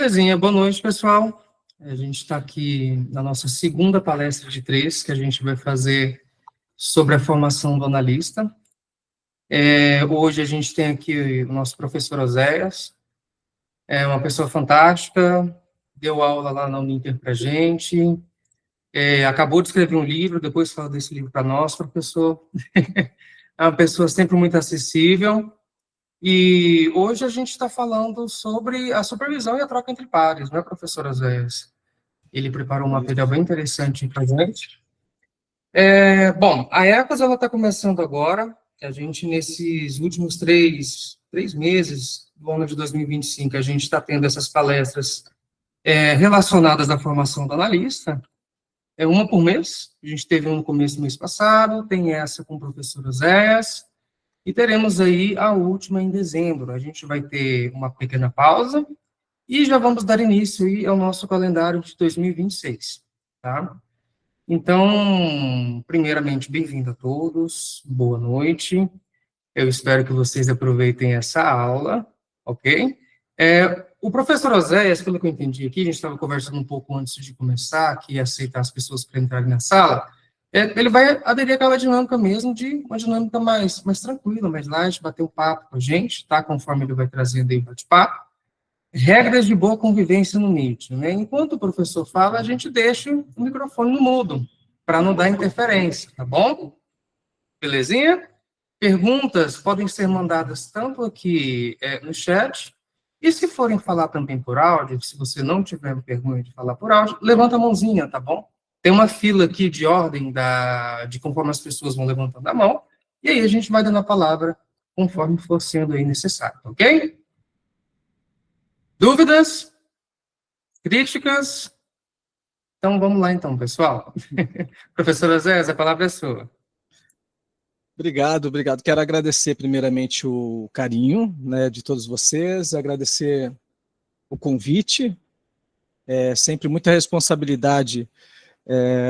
Belezinha, boa noite, pessoal. A gente está aqui na nossa segunda palestra de 3, que a gente vai fazer sobre a formação do analista. Hoje a gente tem aqui o nosso professor Oséias, uma pessoa fantástica, deu aula lá na Uninter para a gente, acabou de escrever um livro, depois fala desse livro para nós, professor. É uma pessoa sempre muito acessível. E hoje a gente está falando sobre a supervisão e a troca entre pares, né, professor Oséias? Ele preparou um material bem interessante para a gente. Bom, a ECOS está começando agora. A gente, nesses últimos três meses do ano de 2025, a gente está tendo essas palestras relacionadas à formação do analista. Uma por mês. A gente teve um no começo do mês passado, tem essa com o professor Oséias, e teremos aí a última em dezembro. A gente vai ter uma pequena pausa, e já vamos dar início aí ao nosso calendário de 2026, tá? Então, primeiramente, bem-vindo a todos, boa noite. Eu espero que vocês aproveitem essa aula, ok? O professor Oséias, pelo que eu entendi aqui, a gente estava conversando um pouco antes de começar, que ia aceitar as pessoas para entrarem na sala, ele vai aderir àquela dinâmica mesmo, de uma dinâmica mais tranquila, mais light, bater um papo com a gente, tá? Conforme ele vai trazendo aí o bate-papo. Regras de boa convivência no Meet, né? Enquanto o professor fala, a gente deixa o microfone no mudo, para não dar interferência, tá bom? Belezinha? Perguntas podem ser mandadas tanto aqui no chat, e se forem falar também por áudio, se você não tiver vergonha de falar por áudio, levanta a mãozinha, tá bom? Tem uma fila aqui de ordem de conforme as pessoas vão levantando a mão, e aí a gente vai dando a palavra conforme for sendo aí necessário, ok? Dúvidas? Críticas? Então, vamos lá então, pessoal. Professora Zé, a palavra é sua. Obrigado. Quero agradecer primeiramente o carinho, né, de todos vocês, agradecer o convite. É sempre muita responsabilidade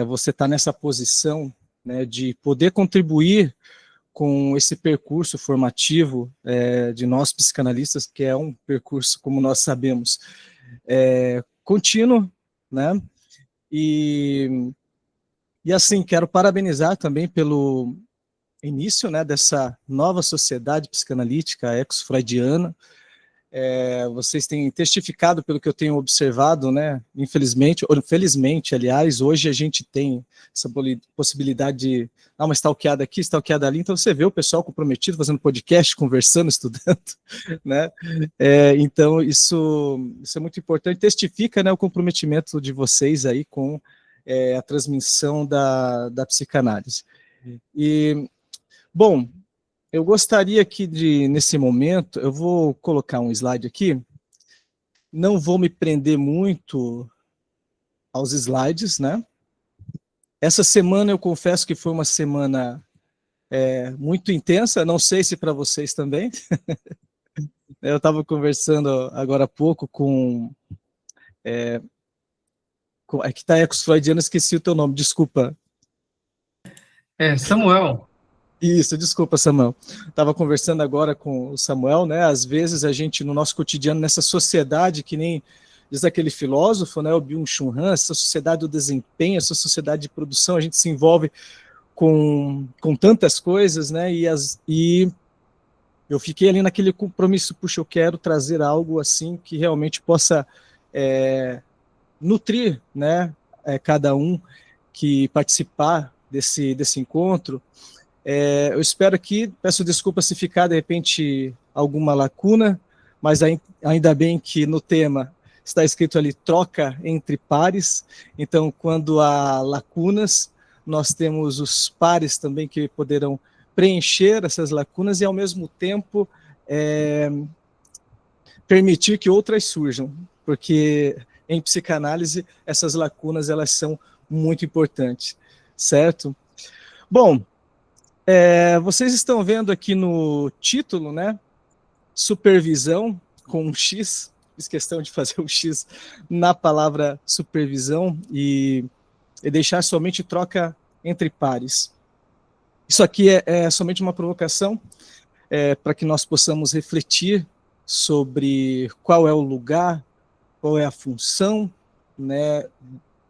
você estar nessa posição, né, de poder contribuir com esse percurso formativo de nós psicanalistas, que é um percurso, como nós sabemos, contínuo, né? E assim, quero parabenizar também pelo início, né, dessa nova sociedade psicanalítica ex-freudiana. Vocês têm testificado pelo que eu tenho observado, né, infelizmente, ou felizmente, aliás, hoje a gente tem essa possibilidade de dar uma stalkeada aqui, stalkeada ali, então você vê o pessoal comprometido, fazendo podcast, conversando, estudando, né, então isso é muito importante, testifica, né, o comprometimento de vocês aí com a transmissão da psicanálise. E, bom, eu gostaria aqui nesse momento, eu vou colocar um slide aqui, não vou me prender muito aos slides, né? Essa semana eu confesso que foi uma semana muito intensa, não sei se para vocês também. Eu estava conversando agora há pouco com que está Ecos-Freudiano, esqueci o teu nome, desculpa. Samuel. Isso, desculpa, Samuel. Estava conversando agora com o Samuel, né? Às vezes a gente, no nosso cotidiano, nessa sociedade, que nem diz aquele filósofo, né, o Byung-Chul Han, essa sociedade do desempenho, essa sociedade de produção, a gente se envolve com tantas coisas, né? E eu fiquei ali naquele compromisso, puxa, eu quero trazer algo assim que realmente possa nutrir, né, cada um que participar desse encontro. Eu espero que, peço desculpa se ficar, de repente, alguma lacuna, mas ainda bem que no tema está escrito ali troca entre pares, então quando há lacunas, nós temos os pares também que poderão preencher essas lacunas e, ao mesmo tempo, permitir que outras surjam, porque em psicanálise essas lacunas elas são muito importantes, certo? Bom, vocês estão vendo aqui no título, né? Supervisão com um X, fiz questão de fazer um X na palavra supervisão e deixar somente troca entre pares. Isso aqui é somente uma provocação para que nós possamos refletir sobre qual é o lugar qual é a função, né,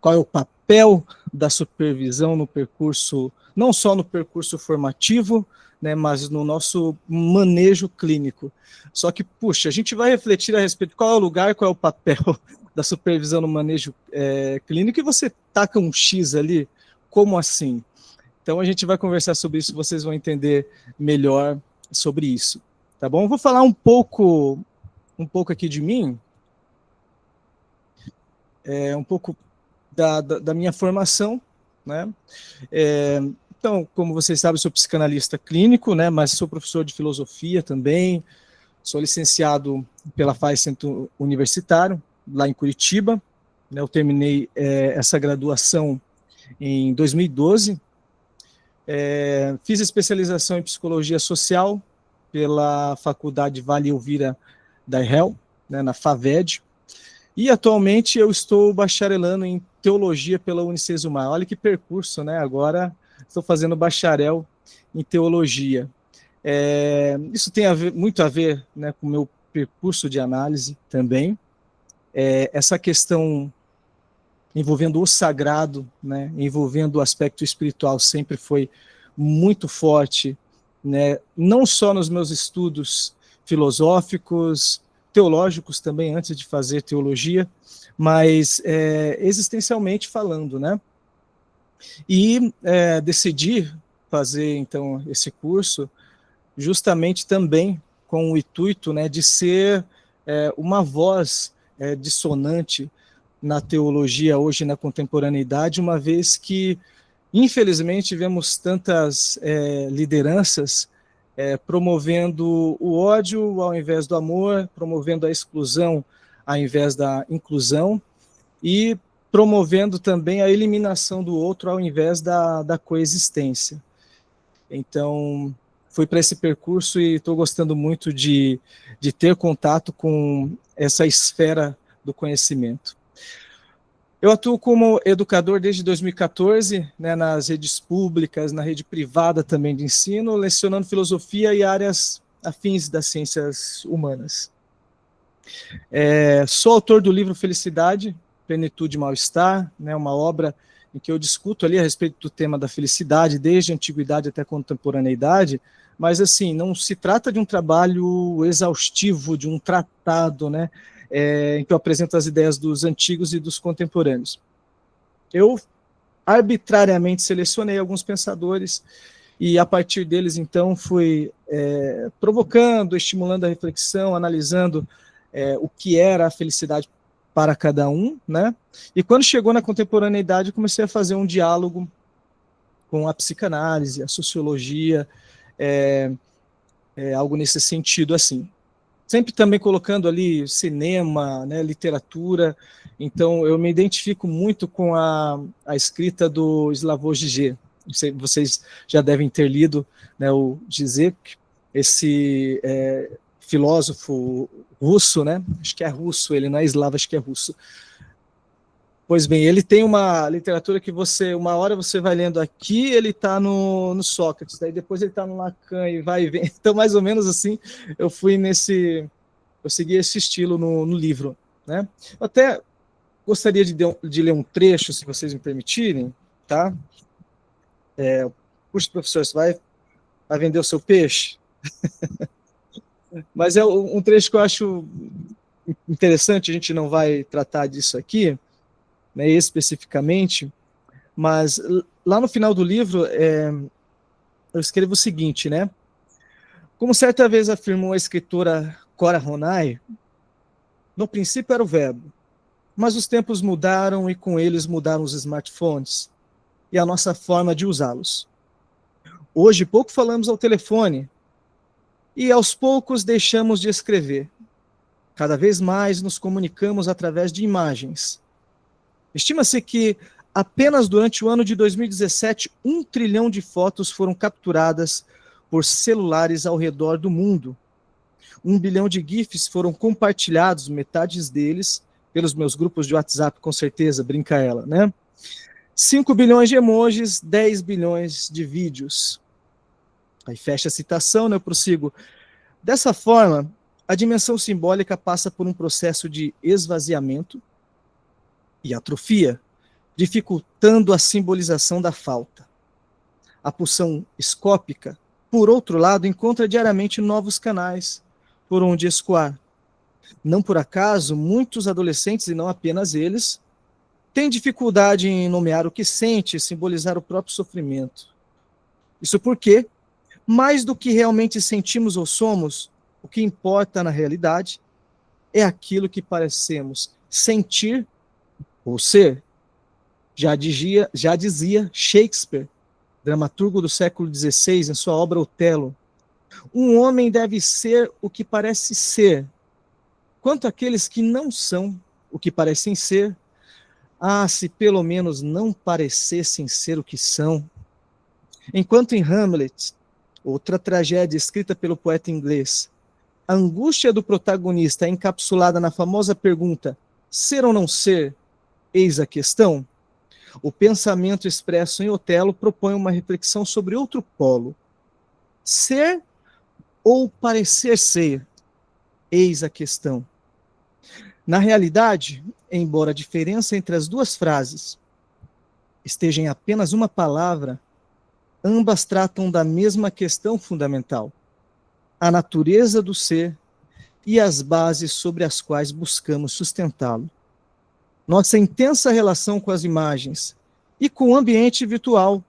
qual é o papel da supervisão no percurso, não só no percurso formativo, né, mas no nosso manejo clínico. Só que, puxa, a gente vai refletir a respeito de qual é o lugar, qual é o papel da supervisão no manejo clínico, e você taca um X ali, como assim? Então a gente vai conversar sobre isso, vocês vão entender melhor sobre isso, tá bom? Eu vou falar um pouco aqui de mim, um pouco da minha formação, né? Então, como vocês sabem, sou psicanalista clínico, né? Mas sou professor de filosofia também, sou licenciado pela FAI Centro Universitário, lá em Curitiba, né? Eu terminei essa graduação em 2012, fiz especialização em psicologia social pela Faculdade Vale Elvira da IHEL, né, na FAVED, e atualmente eu estou bacharelando em teologia pela Unicesumar. Olha que percurso, né? Agora estou fazendo bacharel em teologia. Isso tem muito a ver, né, com o meu percurso de análise também. Essa questão envolvendo o sagrado, né, envolvendo o aspecto espiritual, sempre foi muito forte, né, não só nos meus estudos filosóficos, teológicos também, antes de fazer teologia, mas existencialmente falando, né? E decidi fazer, então, esse curso justamente também com o intuito, né, de ser uma voz dissonante na teologia hoje, na contemporaneidade, uma vez que, infelizmente, vemos tantas lideranças promovendo o ódio ao invés do amor, promovendo a exclusão ao invés da inclusão, e promovendo também a eliminação do outro ao invés da coexistência. Então, fui para esse percurso e estou gostando muito de ter contato com essa esfera do conhecimento. Eu atuo como educador desde 2014, né, nas redes públicas, na rede privada também de ensino, lecionando filosofia e áreas afins das ciências humanas. Sou autor do livro Felicidade, Plenitude e Mal-Estar, né, uma obra em que eu discuto ali a respeito do tema da felicidade, desde a antiguidade até a contemporaneidade, mas assim, não se trata de um trabalho exaustivo, de um tratado, né, em que eu apresento as ideias dos antigos e dos contemporâneos. Eu arbitrariamente selecionei alguns pensadores e a partir deles, então, fui provocando, estimulando a reflexão, analisando o que era a felicidade para cada um, né? E quando chegou na contemporaneidade, comecei a fazer um diálogo com a psicanálise, a sociologia, algo nesse sentido, assim. Sempre também colocando ali cinema, né, literatura. Então, eu me identifico muito com a escrita do Slavoj Žižek. Vocês já devem ter lido, né, o Žižek, esse filósofo russo, né? Acho que é russo, ele não é eslavo, acho que é russo. Pois bem, ele tem uma literatura que uma hora você vai lendo aqui, ele está no Sócrates, daí depois ele está no Lacan e vai e vem. Então, mais ou menos assim, eu segui esse estilo no livro, né? Eu até gostaria de ler um trecho, se vocês me permitirem, tá? Puxa, professor, você vai vender o seu peixe? Mas é um trecho que eu acho interessante, a gente não vai tratar disso aqui, né, especificamente, mas lá no final do livro eu escrevo o seguinte, né? Como certa vez afirmou a escritora Cora Ronay, no princípio era o verbo, mas os tempos mudaram e com eles mudaram os smartphones e a nossa forma de usá-los. Hoje pouco falamos ao telefone e aos poucos deixamos de escrever. Cada vez mais nos comunicamos através de imagens. Estima-se que apenas durante o ano de 2017, 1 trilhão de fotos foram capturadas por celulares ao redor do mundo. 1 bilhão de GIFs foram compartilhados, metade deles, pelos meus grupos de WhatsApp, com certeza, brinca ela, né? 5 bilhões de emojis, 10 bilhões de vídeos. Aí fecha a citação, né? Eu prossigo. Dessa forma, a dimensão simbólica passa por um processo de esvaziamento e atrofia, dificultando a simbolização da falta. A pulsão escópica, por outro lado, encontra diariamente novos canais por onde escoar. Não por acaso, muitos adolescentes, e não apenas eles, têm dificuldade em nomear o que sente e simbolizar o próprio sofrimento. Isso porque, mais do que realmente sentimos ou somos, o que importa na realidade é aquilo que parecemos sentir ou ser. Já dizia Shakespeare, dramaturgo do século XVI, em sua obra Otelo: um homem deve ser o que parece ser. Quanto àqueles que não são o que parecem ser, se pelo menos não parecessem ser o que são. Enquanto em Hamlet, outra tragédia escrita pelo poeta inglês, a angústia do protagonista é encapsulada na famosa pergunta: ser ou não ser? Eis a questão. O pensamento expresso em Otelo propõe uma reflexão sobre outro polo. Ser ou parecer ser? Eis a questão. Na realidade, embora a diferença entre as duas frases esteja em apenas uma palavra, ambas tratam da mesma questão fundamental: a natureza do ser e as bases sobre as quais buscamos sustentá-lo. Nossa intensa relação com as imagens e com o ambiente virtual,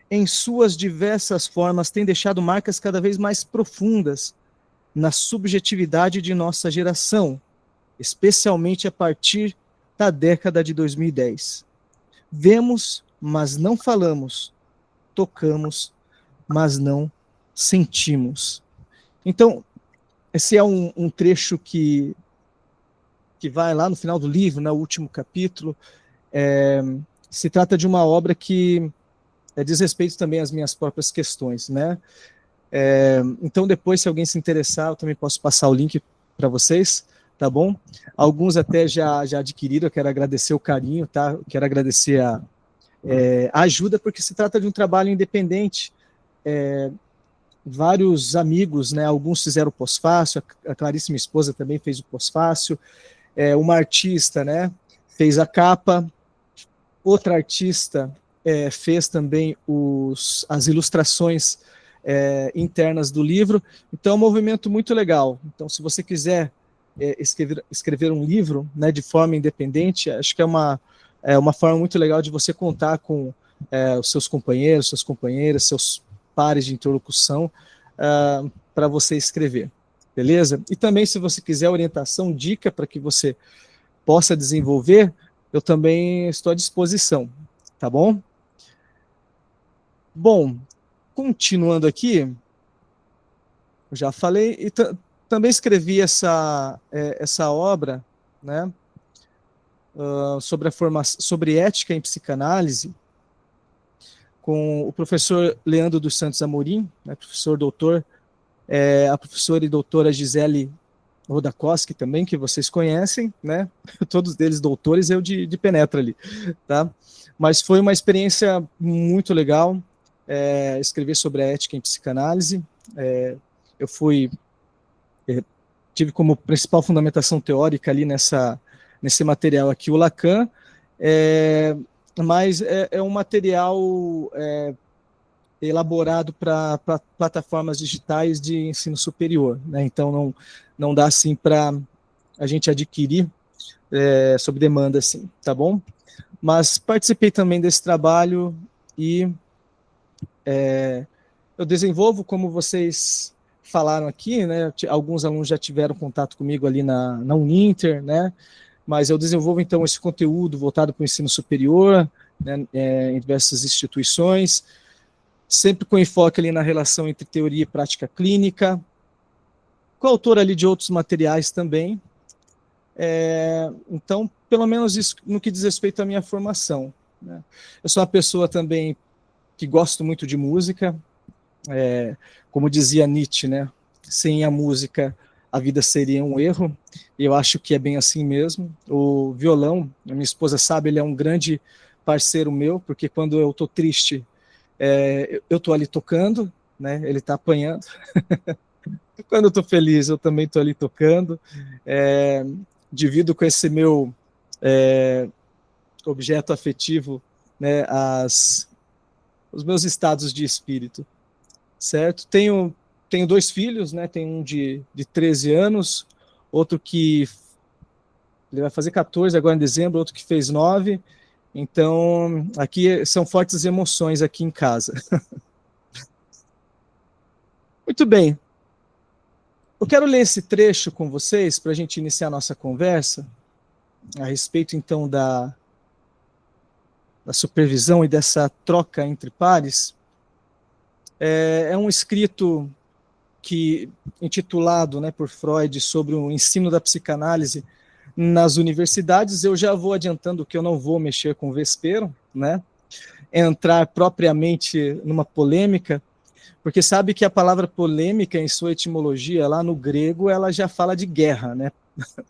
em suas diversas formas, tem deixado marcas cada vez mais profundas na subjetividade de nossa geração, especialmente a partir da década de 2010. Vemos, mas não falamos. Tocamos, mas não sentimos. Então, esse é um trecho que vai lá no final do livro, no último capítulo. Se trata de uma obra que diz respeito também às minhas próprias questões, né? Então, depois, se alguém se interessar, eu também posso passar o link para vocês, tá bom? Alguns até já adquiriram, eu quero agradecer o carinho, tá? Eu quero agradecer a ajuda, porque se trata de um trabalho independente. Vários amigos, né, alguns fizeram o pós-fácil, a Clarice, minha esposa, também fez o pós-fácil, uma artista, né, fez a capa, outra artista fez também as ilustrações internas do livro. Então é um movimento muito legal. Então, se você quiser escrever um livro, né, de forma independente, acho que é uma forma muito legal de você contar com os seus companheiros, suas companheiras, seus pares de interlocução para você escrever, beleza? E também, se você quiser orientação, dica para que você possa desenvolver, eu também estou à disposição, tá bom? Bom, continuando aqui, eu já falei, e também escrevi essa obra, né, sobre ética em psicanálise, com o professor Leandro dos Santos Amorim, né, professor doutor, a professora e doutora Gisele Rodakoski também, que vocês conhecem, né, todos eles doutores, eu de penetra ali, tá? Mas foi uma experiência muito legal, escrever sobre a ética em psicanálise. Eu tive como principal fundamentação teórica ali nesse material aqui o Lacan, mas é um material elaborado para plataformas digitais de ensino superior, né? Então não dá assim para a gente adquirir sob demanda, assim, tá bom? Mas participei também desse trabalho e eu desenvolvo, como vocês falaram aqui, né? Alguns alunos já tiveram contato comigo ali na Uninter, né? Mas eu desenvolvo, então, esse conteúdo voltado para o ensino superior, né, em diversas instituições, sempre com enfoque ali na relação entre teoria e prática clínica, coautor ali de outros materiais também. Então, pelo menos isso no que diz respeito à minha formação, né? Eu sou uma pessoa também que gosto muito de música, como dizia Nietzsche, né? Sem a música, a vida seria um erro, e eu acho que é bem assim mesmo. O violão, a minha esposa sabe, ele é um grande parceiro meu, porque quando eu estou triste, eu estou ali tocando, né? Ele está apanhando, Quando eu estou feliz, eu também estou ali tocando. Divido com esse meu objeto afetivo, né, os meus estados de espírito, certo? Tenho 2 filhos, né? Tenho um de 13 anos, outro que ele vai fazer 14 agora em dezembro, outro que fez 9. Então, aqui são fortes emoções aqui em casa. Muito bem. Eu quero ler esse trecho com vocês para a gente iniciar a nossa conversa a respeito, então, da supervisão e dessa troca entre pares. É um escrito intitulado, né, por Freud sobre o ensino da psicanálise nas universidades. Eu já vou adiantando que eu não vou mexer com o vespeiro, né, entrar propriamente numa polêmica, porque sabe que a palavra polêmica, em sua etimologia, lá no grego, ela já fala de guerra, né?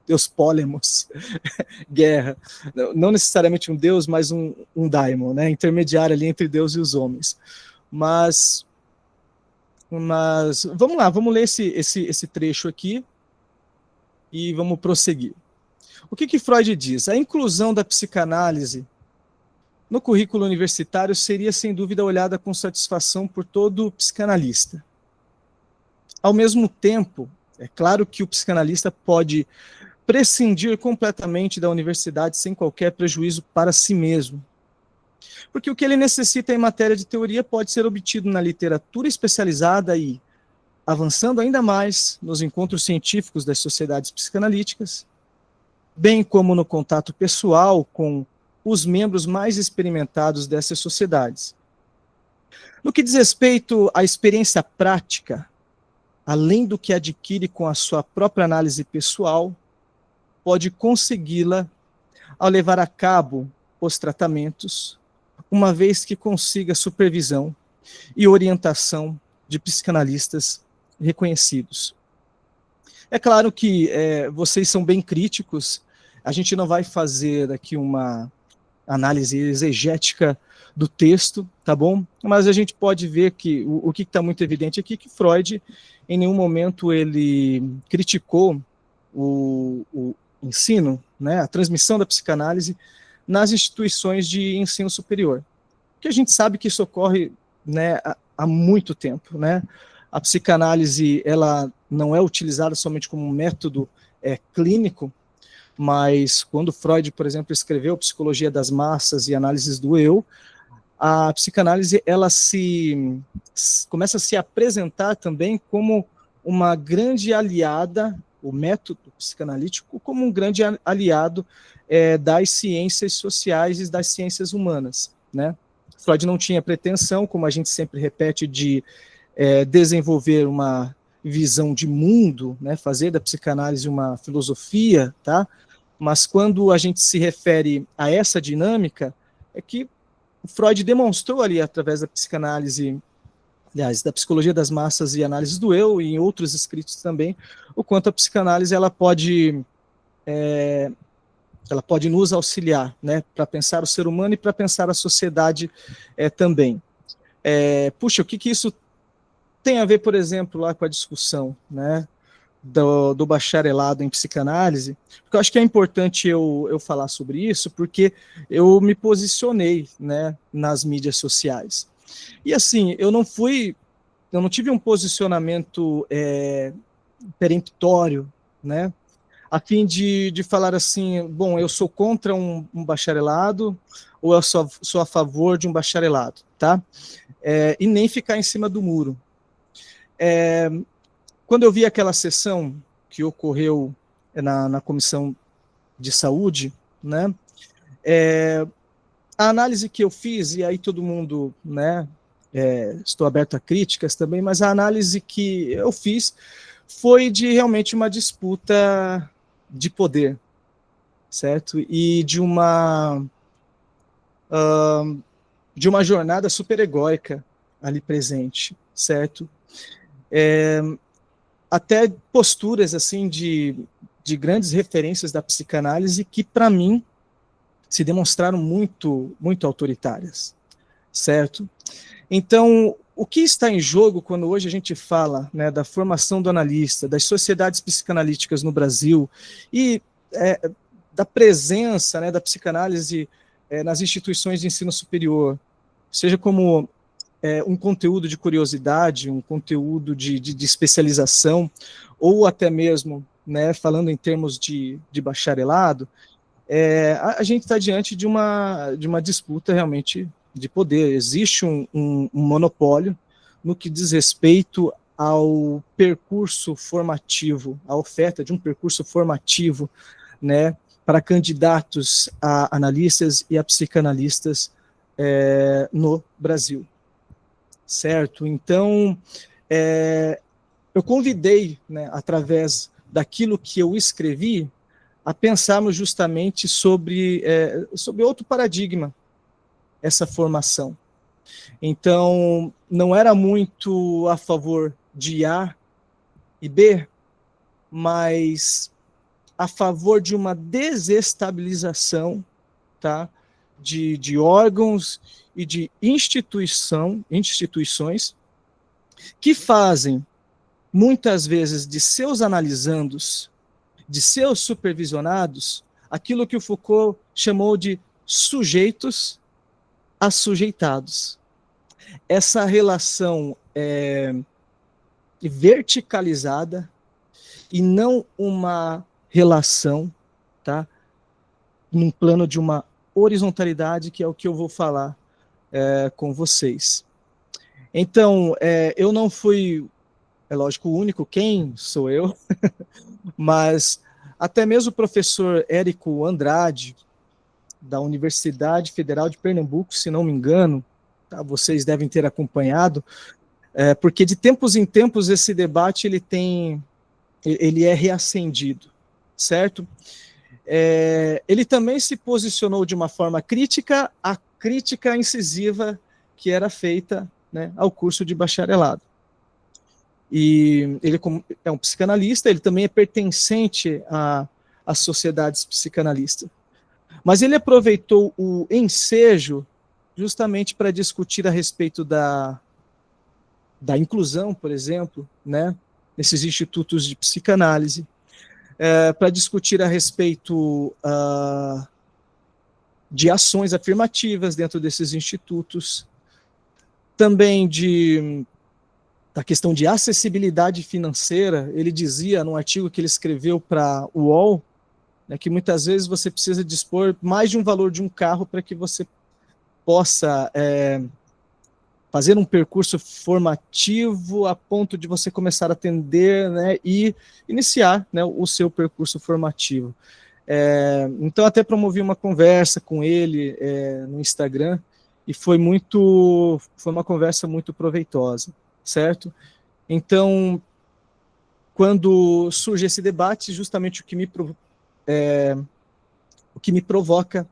Deus pólemos, guerra. Não necessariamente um deus, mas um daimon, né? Intermediário ali entre Deus e os homens. Mas vamos lá, vamos ler esse trecho aqui e vamos prosseguir. O que Freud diz? A inclusão da psicanálise no currículo universitário seria, sem dúvida, olhada com satisfação por todo psicanalista. Ao mesmo tempo, é claro que o psicanalista pode prescindir completamente da universidade sem qualquer prejuízo para si mesmo. Porque o que ele necessita em matéria de teoria pode ser obtido na literatura especializada e, avançando ainda mais, nos encontros científicos das sociedades psicanalíticas, bem como no contato pessoal com os membros mais experimentados dessas sociedades. No que diz respeito à experiência prática, além do que adquire com a sua própria análise pessoal, pode consegui-la ao levar a cabo os tratamentos, uma vez que consiga supervisão e orientação de psicanalistas reconhecidos. É claro que vocês são bem críticos, a gente não vai fazer aqui uma análise exegética do texto, tá bom? Mas a gente pode ver que o que está muito evidente aqui é que Freud, em nenhum momento, ele criticou o ensino, né, a transmissão da psicanálise nas instituições de ensino superior. Porque a gente sabe que isso ocorre, né, há muito tempo, né? A psicanálise, ela não é utilizada somente como um método clínico, mas quando Freud, por exemplo, escreveu Psicologia das Massas e Análises do Eu, a psicanálise ela começa a se apresentar também como uma grande aliada, o método psicanalítico como um grande aliado das ciências sociais e das ciências humanas, né? Freud não tinha pretensão, como a gente sempre repete, de desenvolver uma visão de mundo, né, fazer da psicanálise uma filosofia, tá? Mas quando a gente se refere a essa dinâmica, é que Freud demonstrou ali, através da psicanálise, aliás, da psicologia das massas e análises do eu, e em outros escritos também, o quanto a psicanálise ela pode nos auxiliar, né, para pensar o ser humano e para pensar a sociedade também. Puxa, o que isso tem a ver, por exemplo, lá com a discussão, né, do bacharelado em psicanálise? Porque eu acho que é importante eu falar sobre isso, porque eu me posicionei, né, nas mídias sociais. E assim, eu não tive um posicionamento peremptório, né, a fim de falar assim, bom, eu sou contra um bacharelado, ou eu sou a favor de um bacharelado, tá? E nem ficar em cima do muro. Quando eu vi aquela sessão que ocorreu na Comissão de Saúde, né, a análise que eu fiz, e aí todo mundo, né, estou aberto a críticas também, mas a análise que eu fiz foi de realmente uma disputa de poder, certo? E de uma jornada super egóica ali presente, certo? Até posturas assim de grandes referências da psicanálise que, para mim, se demonstraram muito, muito autoritárias, certo? Então, o que está em jogo quando hoje a gente fala, né, da formação do analista, das sociedades psicanalíticas no Brasil e da presença, né, da psicanálise nas instituições de ensino superior, seja como um conteúdo de curiosidade, um conteúdo de especialização, ou até mesmo, né, falando em termos de bacharelado, a gente está diante de uma disputa realmente de poder. Existe um monopólio no que diz respeito ao percurso formativo, a oferta de um percurso formativo, né, para candidatos a analistas e a psicanalistas no Brasil. Certo? Então, eu convidei, né, através daquilo que eu escrevi, a pensarmos justamente sobre outro paradigma, essa formação. Então, não era muito a favor de A e B, mas a favor de uma desestabilização, tá, de órgãos e de instituições que fazem, muitas vezes, de seus analisandos, de seus supervisionados, aquilo que o Foucault chamou de sujeitos assujeitados. Essa relação verticalizada e não uma relação, tá, num plano de uma horizontalidade, que é o que eu vou falar com vocês. Então, eu não fui, é lógico, o único, quem sou eu, mas até mesmo o professor Érico Andrade, da Universidade Federal de Pernambuco, se não me engano, tá, vocês devem ter acompanhado, porque de tempos em tempos esse debate ele é reacendido, certo? Ele também se posicionou de uma forma crítica à crítica incisiva que era feita, né, ao curso de bacharelado. E ele é um psicanalista, ele também é pertencente às sociedades psicanalistas. Mas ele aproveitou o ensejo justamente para discutir a respeito da inclusão, por exemplo, né, nesses institutos de psicanálise, para discutir a respeito de ações afirmativas dentro desses institutos, também da questão de acessibilidade financeira. Ele dizia, num artigo que ele escreveu para o UOL, né, que muitas vezes você precisa dispor mais de um valor de um carro para que você possa fazer um percurso formativo a ponto de você começar a atender, né, e iniciar, né, o seu percurso formativo. Então, até promovi uma conversa com ele no Instagram, e foi uma conversa muito proveitosa, certo? Então, quando surge esse debate, justamente o que me provoca,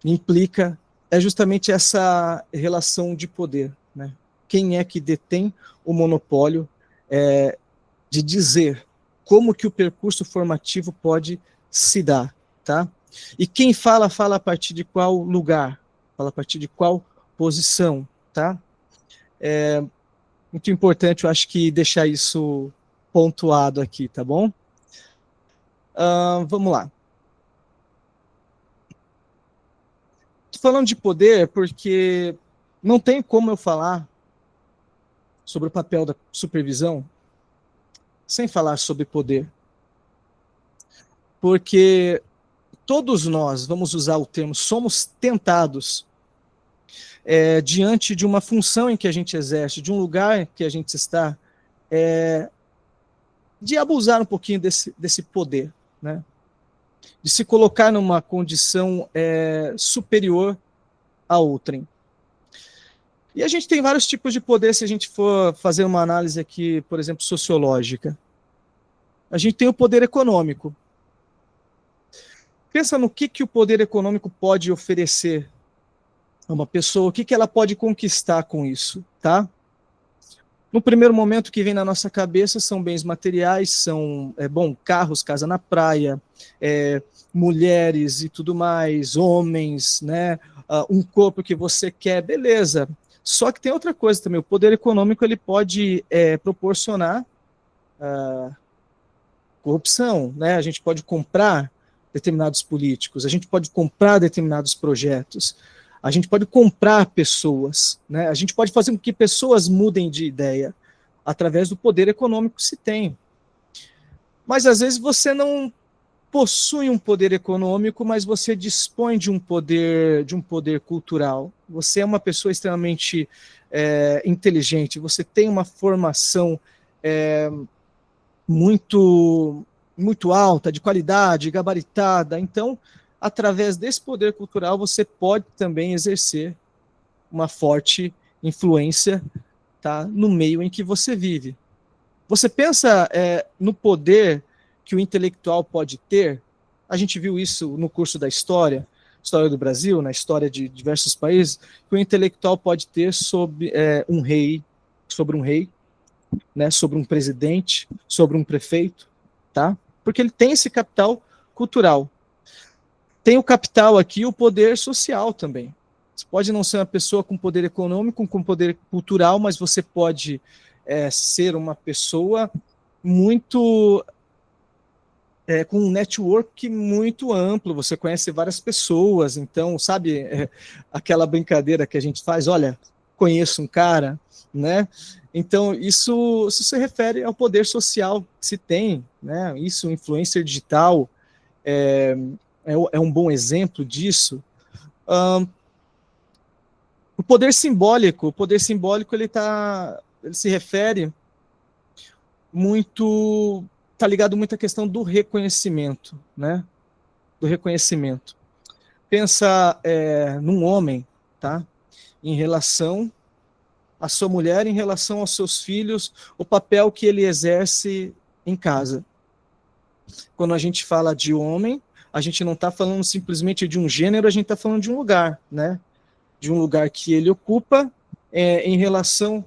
me implica, é justamente essa relação de poder, né? Quem é que detém o monopólio de dizer como que o percurso formativo pode se dar, tá? E quem fala a partir de qual lugar? Fala a partir de qual posição, tá? Muito importante, eu acho que deixar isso pontuado aqui, tá bom? Vamos lá. Estou falando de poder porque não tem como eu falar sobre o papel da supervisão sem falar sobre poder. Porque todos nós, vamos usar o termo, somos tentados diante de uma função em que a gente exerce, de um lugar em que a gente está, de abusar um pouquinho desse poder, né? De se colocar numa condição superior a outrem. E a gente tem vários tipos de poder, se a gente for fazer uma análise aqui, por exemplo, sociológica. A gente tem o poder econômico. Pensa no que o poder econômico pode oferecer a uma pessoa, o que ela pode conquistar com isso, tá? No primeiro momento que vem na nossa cabeça são bens materiais, são, carros, casa na praia, mulheres e tudo mais, homens, né? Um corpo que você quer, beleza. Só que tem outra coisa também, o poder econômico ele pode proporcionar corrupção, né? A gente pode comprar determinados políticos, a gente pode comprar determinados projetos, a gente pode comprar pessoas, né? A gente pode fazer com que pessoas mudem de ideia através do poder econômico que se tem. Mas às vezes você não possui um poder econômico, mas você dispõe de um poder cultural. Você é uma pessoa extremamente inteligente, você tem uma formação muito alta, de qualidade, gabaritada. Então, através desse poder cultural, você pode também exercer uma forte influência, tá, no meio em que você vive. Você pensa no poder que o intelectual pode ter? A gente viu isso no curso da história do Brasil, na história de diversos países, que o intelectual pode ter sobre um rei, né, sobre um presidente, sobre um prefeito, tá? Porque ele tem esse capital cultural. Tem o capital aqui, o poder social também. Você pode não ser uma pessoa com poder econômico, com poder cultural, mas você pode ser uma pessoa muito com um network muito amplo, você conhece várias pessoas, então, sabe, aquela brincadeira que a gente faz, olha, conheço um cara, né? Então, isso se refere ao poder social que se tem, né? Isso, o influencer digital é um bom exemplo disso. O poder simbólico ele se refere muito, está ligado muito à questão do reconhecimento, né? Do reconhecimento. Pensa num homem, tá? Em relação à sua mulher, em relação aos seus filhos, o papel que ele exerce em casa. Quando a gente fala de homem, a gente não está falando simplesmente de um gênero, a gente está falando de um lugar, né? De um lugar que ele ocupa em relação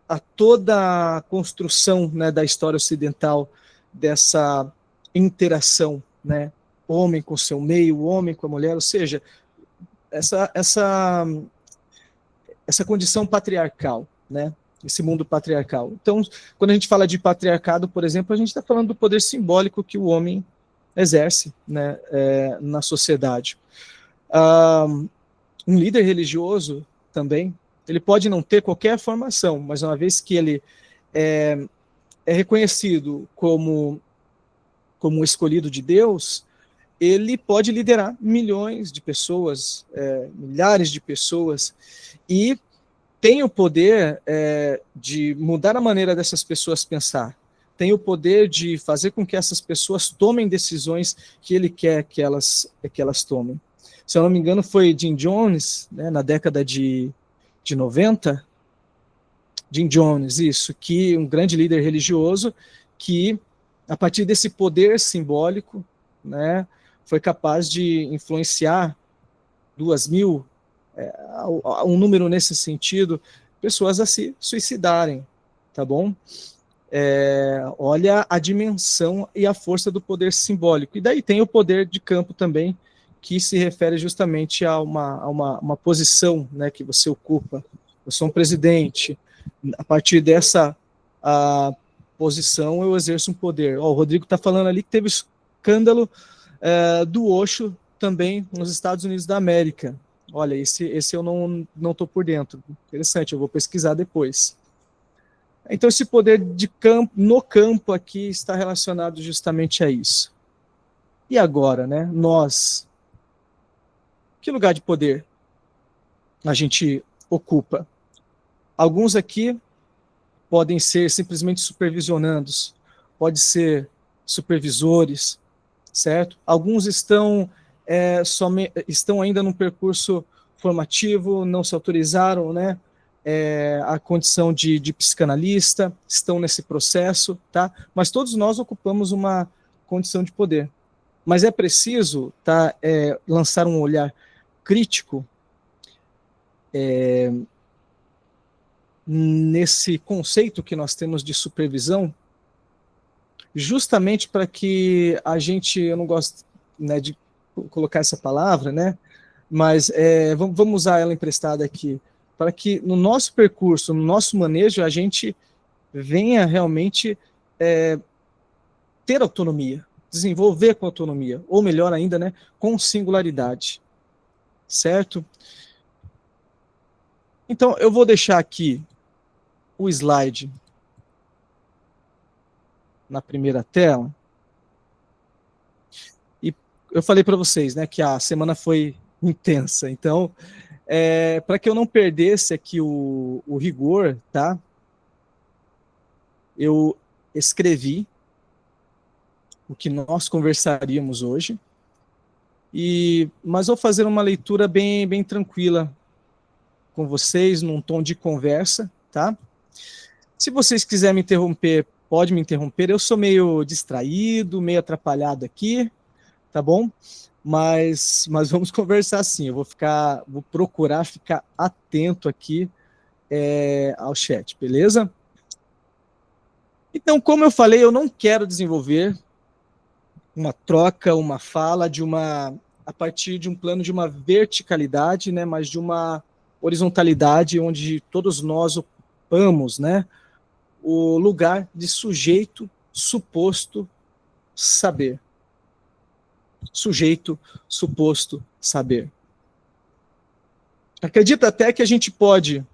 a toda a construção, né, da história ocidental, dessa interação, né? Homem com seu meio, homem com a mulher, ou seja, essa condição patriarcal, né? Esse mundo patriarcal. Então, quando a gente fala de patriarcado, por exemplo, a gente está falando do poder simbólico que o homem exerce, né, na sociedade. Um líder religioso também, ele pode não ter qualquer formação, mas uma vez que ele é reconhecido como escolhido de Deus, ele pode liderar milhões de pessoas, milhares de pessoas, e tem o poder de mudar a maneira dessas pessoas pensar, tem o poder de fazer com que essas pessoas tomem decisões que ele quer que elas tomem. Se eu não me engano, foi Jim Jones, né, na década de 90, Jim Jones, isso, que um grande líder religioso, que a partir desse poder simbólico, né, foi capaz de influenciar 2.000, um número nesse sentido, pessoas a se suicidarem, tá bom? Olha a dimensão e a força do poder simbólico. E daí tem o poder de campo também, que se refere justamente a uma posição, né, que você ocupa. Eu sou um presidente, a partir dessa posição eu exerço um poder. O Rodrigo está falando ali que teve escândalo do Osho também nos Estados Unidos da América. Olha, esse eu não estou por dentro. Interessante, eu vou pesquisar depois. Então esse poder de campo, no campo aqui, está relacionado justamente a isso. E agora, né, nós, que lugar de poder a gente ocupa? Alguns aqui podem ser simplesmente supervisionandos, pode ser supervisores, certo? Alguns estão ainda num percurso formativo, não se autorizaram, né, a condição de psicanalista, estão nesse processo, tá? Mas todos nós ocupamos uma condição de poder. Mas é preciso, tá, lançar um olhar crítico nesse conceito que nós temos de supervisão, justamente para que a gente, eu não gosto, né, de colocar essa palavra, né, mas vamos usar ela emprestada aqui, para que no nosso percurso, no nosso manejo, a gente venha realmente ter autonomia, desenvolver com autonomia, ou melhor ainda, né, com singularidade, certo? Então, eu vou deixar aqui o slide na primeira tela. E eu falei para vocês, né, que a semana foi intensa. Então, para que eu não perdesse aqui o rigor, tá? Eu escrevi o que nós conversaríamos hoje, mas vou fazer uma leitura bem tranquila com vocês, num tom de conversa, tá? Se vocês quiserem me interromper, pode me interromper. Eu sou meio distraído, meio atrapalhado aqui, tá bom? Mas vamos conversar sim. Eu vou procurar ficar atento aqui ao chat, beleza? Então, como eu falei, eu não quero desenvolver uma troca, uma fala a partir de um plano de uma verticalidade, né, mas de uma horizontalidade onde todos nós ocupamos, né, o lugar de sujeito suposto saber. Sujeito suposto saber. Acredito até que a gente pode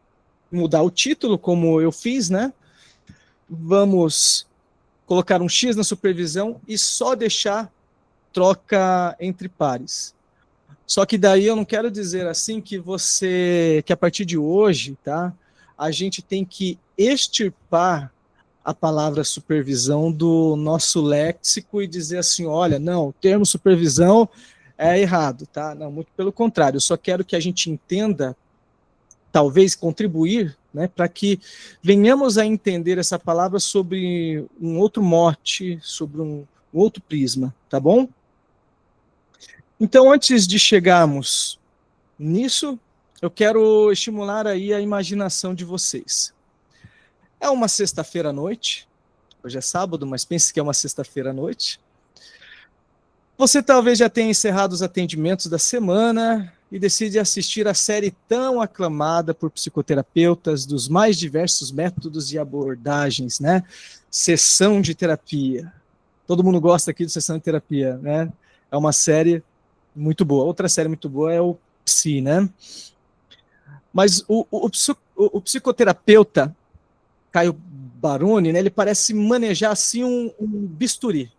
mudar o título, como eu fiz, né? Vamos colocar um X na supervisão e só deixar troca entre pares. Só que daí eu não quero dizer assim que a partir de hoje, tá? A gente tem que extirpar a palavra supervisão do nosso léxico e dizer assim, olha, não, o termo supervisão é errado, tá? Não, muito pelo contrário, eu só quero que a gente entenda, talvez contribuir, né, para que venhamos a entender essa palavra sobre um outro mote, sobre um outro prisma, tá bom? Então, antes de chegarmos nisso, eu quero estimular aí a imaginação de vocês. É uma sexta-feira à noite, hoje é sábado, mas pense que é uma sexta-feira à noite. Você talvez já tenha encerrado os atendimentos da semana e decide assistir a série tão aclamada por psicoterapeutas dos mais diversos métodos e abordagens, né? Sessão de terapia. Todo mundo gosta aqui de sessão de terapia, né? É uma série muito boa. Outra série muito boa é o Psi, né? Mas o psicoterapeuta Caio Baroni, né, ele parece manejar assim um bisturi.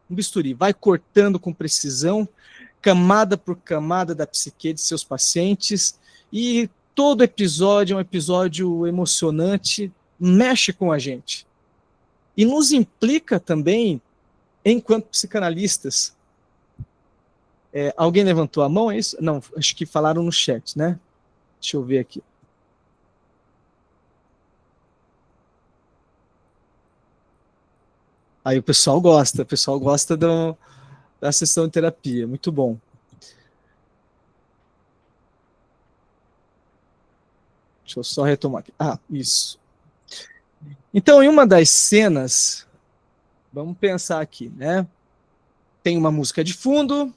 Um bisturi, vai cortando com precisão, camada por camada da psique de seus pacientes, e todo episódio é um episódio emocionante, mexe com a gente. E nos implica também, enquanto psicanalistas. Alguém levantou a mão, é isso? Não, acho que falaram no chat, né? Deixa eu ver aqui. Aí o pessoal gosta da sessão de terapia, muito bom. Deixa eu só retomar aqui. Ah, isso. Então, em uma das cenas, vamos pensar aqui, né? Tem uma música de fundo,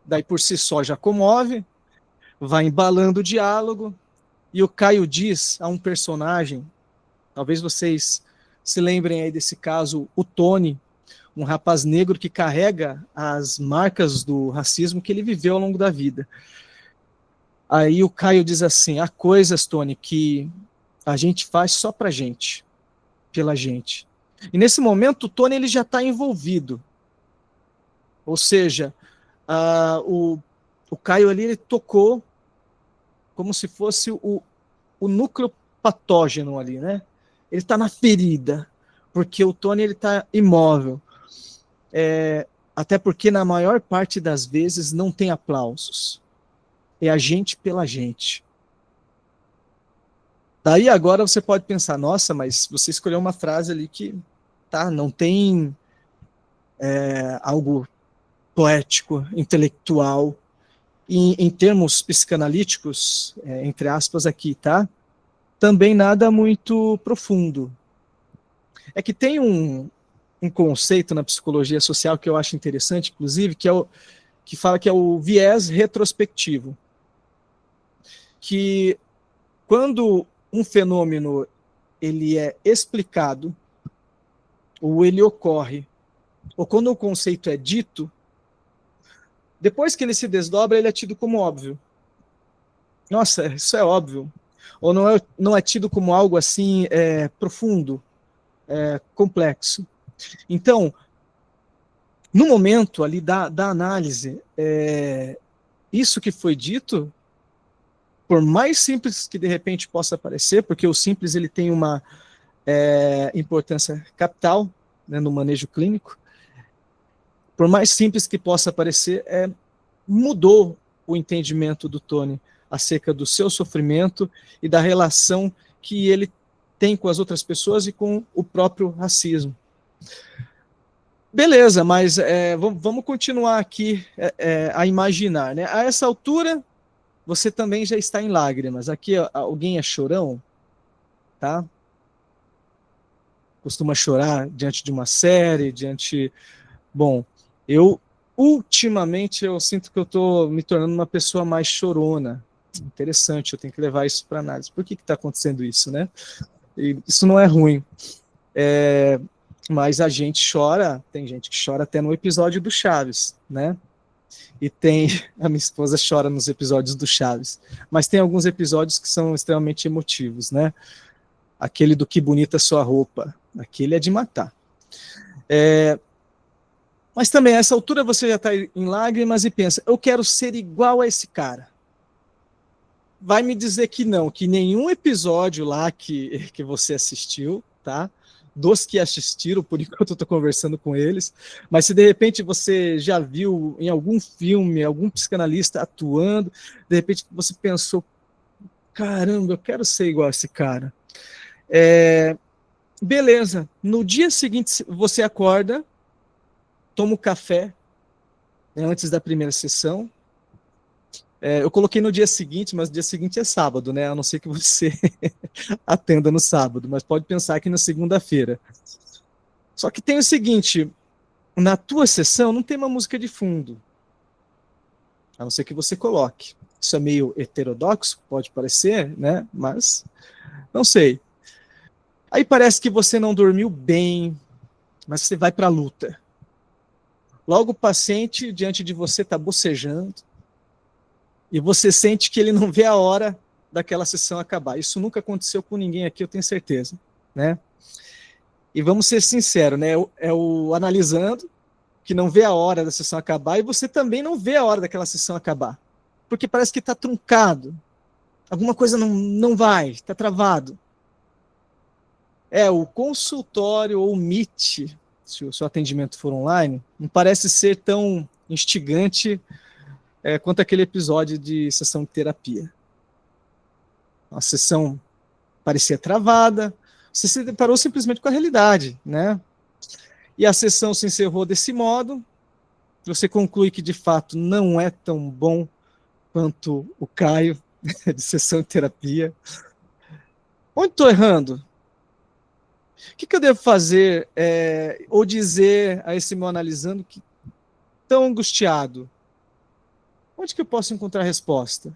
daí por si só já comove, vai embalando o diálogo, e o Caio diz a um personagem, talvez vocês se lembrem aí desse caso, o Tony, um rapaz negro que carrega as marcas do racismo que ele viveu ao longo da vida. Aí o Caio diz assim, há coisas, Tony, que a gente faz só pra gente, pela gente. E nesse momento o Tony ele já está envolvido. Ou seja, o Caio ali ele tocou como se fosse o núcleo patógeno ali, né? Ele está na ferida, porque o Tony ele está imóvel. Até porque na maior parte das vezes não tem aplausos. É a gente pela gente. Daí agora você pode pensar, nossa, mas você escolheu uma frase ali que não tem algo poético, intelectual, e em termos psicanalíticos, entre aspas aqui, tá? Também nada muito profundo. É que tem um conceito na psicologia social que eu acho interessante, inclusive, que fala que é o viés retrospectivo. Que quando um fenômeno ele é explicado, ou ele ocorre, ou quando um conceito é dito, depois que ele se desdobra, ele é tido como óbvio. Nossa, isso é óbvio. Ou não é tido como algo assim profundo, complexo. Então, no momento ali da análise, isso que foi dito, por mais simples que de repente possa parecer, porque o simples ele tem uma importância capital, né, no manejo clínico, por mais simples que possa parecer, mudou o entendimento do Tony acerca do seu sofrimento e da relação que ele tem com as outras pessoas e com o próprio racismo. Beleza, mas vamos continuar aqui a imaginar, né? A essa altura, você também já está em lágrimas. Aqui, alguém é chorão, tá? Costuma chorar diante de uma série, Bom, ultimamente, eu sinto que eu estou me tornando uma pessoa mais chorona. Interessante, eu tenho que levar isso para análise. Por que está acontecendo isso, né? E isso não é ruim. Mas a gente chora, tem gente que chora até no episódio do Chaves, né? A minha esposa chora nos episódios do Chaves, mas tem alguns episódios que são extremamente emotivos, né? Aquele do Que Bonita Sua Roupa, aquele é de matar. Mas também, a essa altura, você já está em lágrimas e pensa, eu quero ser igual a esse cara. Vai me dizer que não, que nenhum episódio lá que você assistiu, tá? Dos que assistiram, por enquanto eu estou conversando com eles, mas se de repente você já viu em algum filme, algum psicanalista atuando, de repente você pensou, caramba, eu quero ser igual a esse cara. Beleza, no dia seguinte você acorda, toma um café, né, antes da primeira sessão. Eu coloquei no dia seguinte, mas o dia seguinte é sábado, né? A não ser que você atenda no sábado, mas pode pensar que na segunda-feira. Só que tem o seguinte, na tua sessão não tem uma música de fundo, a não ser que você coloque. Isso é meio heterodoxo, pode parecer, né? Mas não sei. Aí parece que você não dormiu bem, mas você vai para a luta. Logo o paciente diante de você está bocejando, e você sente que ele não vê a hora daquela sessão acabar. Isso nunca aconteceu com ninguém aqui, eu tenho certeza, né? E vamos ser sinceros, né? É o analisando que não vê a hora da sessão acabar, e você também não vê a hora daquela sessão acabar. Porque parece que está truncado. Alguma coisa não vai, está travado. O consultório ou o Meet, se o seu atendimento for online, não parece ser tão instigante quanto aquele episódio de sessão de terapia. A sessão parecia travada, você se deparou simplesmente com a realidade, né? E a sessão se encerrou desse modo, você conclui que de fato não é tão bom quanto o Caio de sessão de terapia. Onde estou errando? O que eu devo fazer ou dizer a esse meu analisando que tão angustiado? Onde que eu posso encontrar a resposta?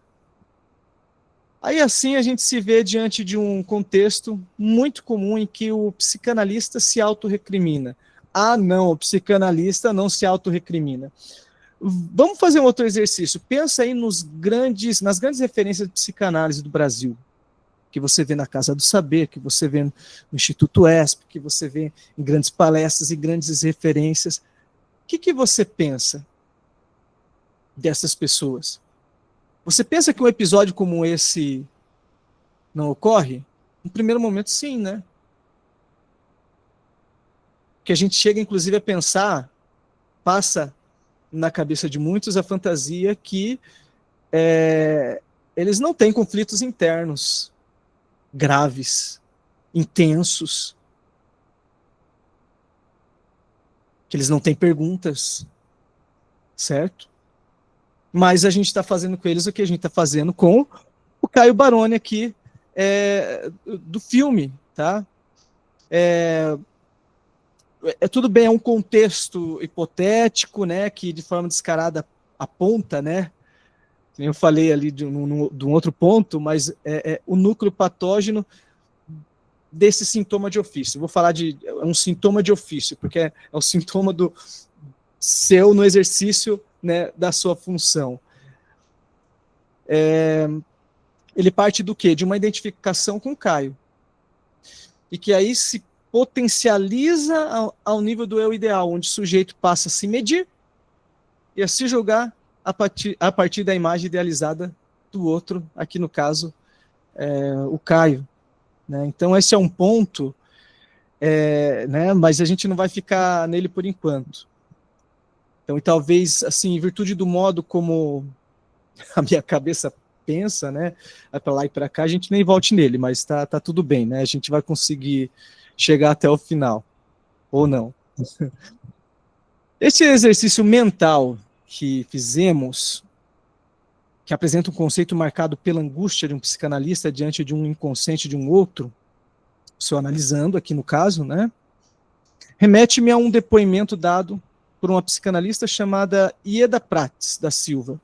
Aí assim a gente se vê diante de um contexto muito comum em que o psicanalista se autorrecrimina. Ah, não, o psicanalista não se autorrecrimina. Vamos fazer um outro exercício. Pensa aí nas grandes referências de psicanálise do Brasil, que você vê na Casa do Saber, que você vê no Instituto ESP, que você vê em grandes palestras e grandes referências. O que você pensa dessas pessoas? Você pensa que um episódio como esse não ocorre? No primeiro momento, sim, né? Que a gente chega, inclusive, a pensar, passa na cabeça de muitos a fantasia que eles não têm conflitos internos graves, intensos, que eles não têm perguntas, certo? Mas a gente está fazendo com eles o que a gente está fazendo com o Caio Baroni aqui, do filme, tá? Tudo bem, é um contexto hipotético, né, que de forma descarada aponta, né, Eu falei ali de um outro ponto, mas é o núcleo patógeno desse sintoma de ofício. Vou falar de um sintoma de ofício, porque é o sintoma do seu no exercício, né, da sua função. Ele parte do quê? De uma identificação com Caio. E que aí se potencializa ao nível do eu ideal, onde o sujeito passa a se medir e a se julgar a partir da imagem idealizada do outro, aqui no caso, o Caio. Né? Então esse é um ponto, né, mas a gente não vai ficar nele por enquanto. Então, e talvez, assim, em virtude do modo como a minha cabeça pensa, né, vai para lá e para cá, a gente nem volte nele, mas tá tudo bem, né, a gente vai conseguir chegar até o final, ou não. Esse exercício mental que fizemos, que apresenta um conceito marcado pela angústia de um psicanalista diante de um inconsciente de um outro, psicoanalisando aqui no caso, né, remete-me a um depoimento dado por uma psicanalista chamada Ieda Prates da Silva,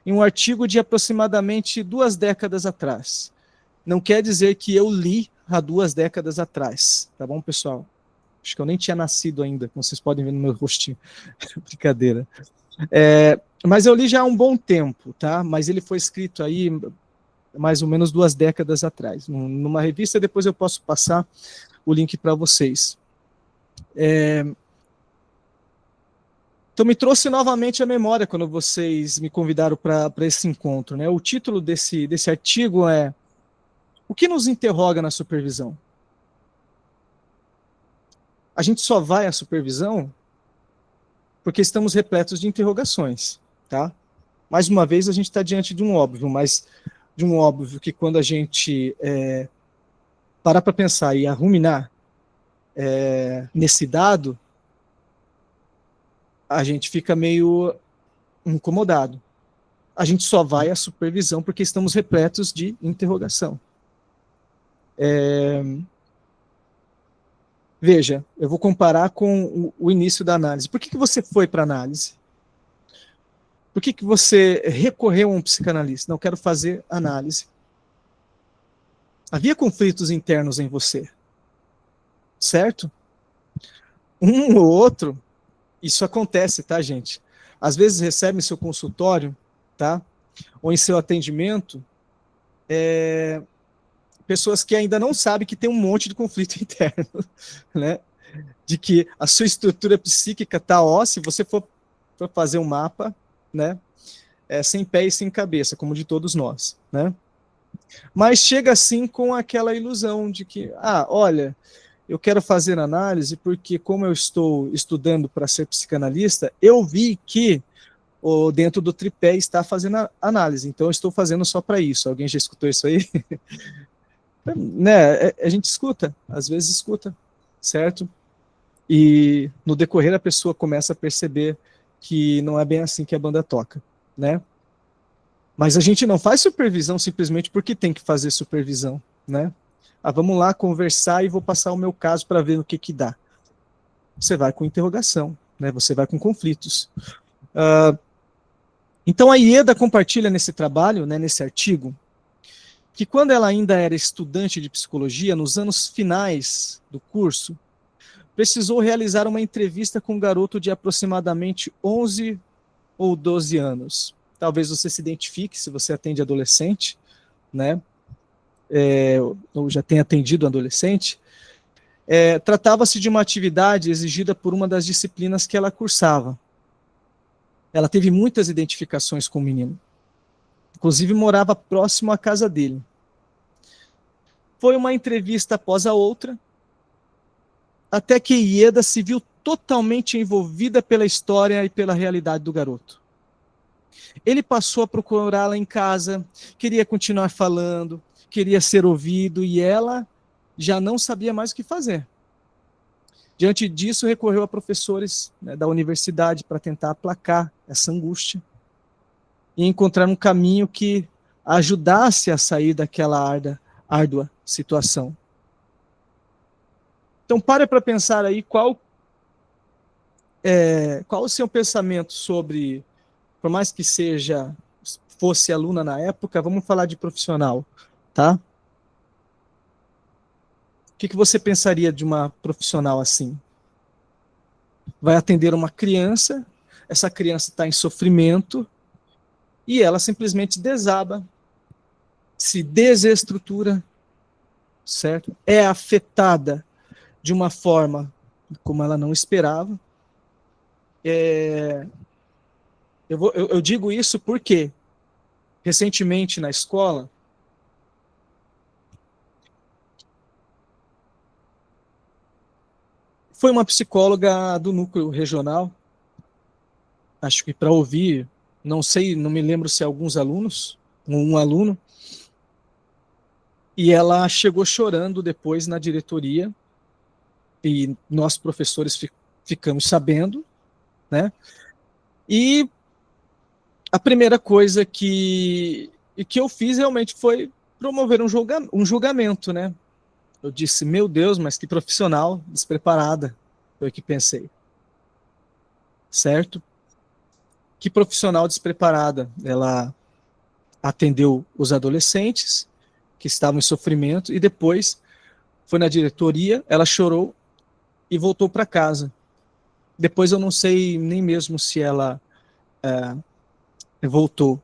em um artigo de aproximadamente 2 décadas atrás. Não quer dizer que eu li há 2 décadas atrás, tá bom, pessoal? Acho que eu nem tinha nascido ainda, como vocês podem ver no meu rostinho. Brincadeira. Mas eu li já há um bom tempo, tá? Mas ele foi escrito aí mais ou menos 2 décadas atrás, numa revista. Depois eu posso passar o link para vocês. Então me trouxe novamente a memória quando vocês me convidaram para esse encontro, né? O título desse artigo é O que nos interroga na supervisão? A gente só vai à supervisão porque estamos repletos de interrogações, tá? Mais uma vez a gente está diante de um óbvio, mas de um óbvio que quando a gente parar para pensar e ruminar nesse dado, a gente fica meio incomodado. A gente só vai à supervisão porque estamos repletos de interrogação. Veja, eu vou comparar com o início da análise. Por que você foi para a análise? Por que você recorreu a um psicanalista? Não, quero fazer análise. Havia conflitos internos em você, certo? Um ou outro, isso acontece, tá, gente? Às vezes recebe em seu consultório, tá? Ou em seu atendimento, pessoas que ainda não sabem que tem um monte de conflito interno, né? De que a sua estrutura psíquica tá se você for fazer um mapa, né? Sem pé e sem cabeça, como de todos nós, né? Mas chega assim com aquela ilusão de que, olha, eu quero fazer análise porque como eu estou estudando para ser psicanalista, eu vi que dentro do tripé está fazendo análise, então eu estou fazendo só para isso. Alguém já escutou isso aí? Né, a gente escuta, às vezes escuta, certo? E no decorrer a pessoa começa a perceber que não é bem assim que a banda toca, né? Mas a gente não faz supervisão simplesmente porque tem que fazer supervisão, né? Vamos lá conversar e vou passar o meu caso para ver o que dá. Você vai com interrogação, né? Você vai com conflitos. Então a Ieda compartilha nesse trabalho, né, nesse artigo, que quando ela ainda era estudante de psicologia, nos anos finais do curso, precisou realizar uma entrevista com um garoto de aproximadamente 11 ou 12 anos. Talvez você se identifique se você atende adolescente, né? Ou já tem atendido adolescente. Tratava-se de uma atividade exigida por uma das disciplinas que ela cursava. Ela teve muitas identificações com o menino. Inclusive morava próximo à casa dele. Foi uma entrevista após a outra, até que Ieda se viu totalmente envolvida pela história e pela realidade do garoto. Ele passou a procurá-la em casa, queria continuar falando, queria ser ouvido, e ela já não sabia mais o que fazer. Diante disso, recorreu a professores, né, da universidade para tentar aplacar essa angústia e encontrar um caminho que ajudasse a sair daquela árdua situação. Então, para pensar aí qual o seu pensamento sobre, por mais que seja fosse aluna na época, vamos falar de profissional, tá? O que você pensaria de uma profissional assim? Vai atender uma criança, essa criança está em sofrimento, e ela simplesmente desaba, se desestrutura, certo? É afetada de uma forma como ela não esperava. Eu digo isso porque, recentemente na escola, foi uma psicóloga do núcleo regional, acho que para ouvir, não sei, não me lembro se alguns alunos, um aluno, e ela chegou chorando depois na diretoria, e nós professores ficamos sabendo, né? E a primeira coisa que eu fiz realmente foi promover um julgamento, né? Eu disse, meu Deus, mas que profissional despreparada, foi o que pensei, certo? Que profissional despreparada. Ela atendeu os adolescentes que estavam em sofrimento e depois foi na diretoria, ela chorou e voltou para casa. Depois eu não sei nem mesmo se ela voltou.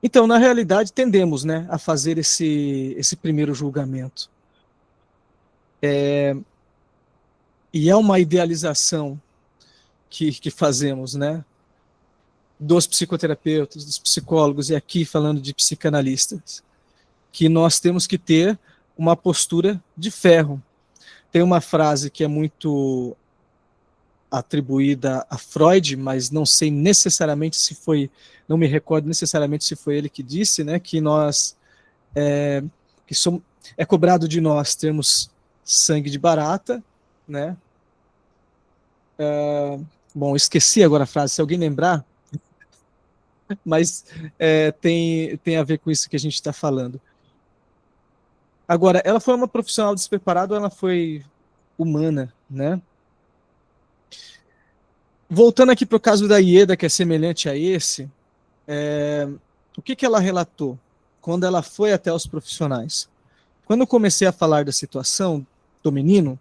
Então, na realidade, tendemos, né, a fazer esse primeiro julgamento. E é uma idealização que fazemos, né, dos psicoterapeutas, dos psicólogos, e aqui falando de psicanalistas, que nós temos que ter uma postura de ferro. Tem uma frase que é muito atribuída a Freud, mas não sei necessariamente se foi, não me recordo necessariamente se foi ele que disse, né, que nós, que somos, é cobrado de nós termos sangue de barata, né, bom, esqueci agora a frase, se alguém lembrar, mas tem a ver com isso que a gente está falando. Agora, ela foi uma profissional despreparada ou ela foi humana, né? Voltando aqui para o caso da Ieda, que é semelhante a esse, o que ela relatou quando ela foi até os profissionais? Quando eu comecei a falar da situação do menino,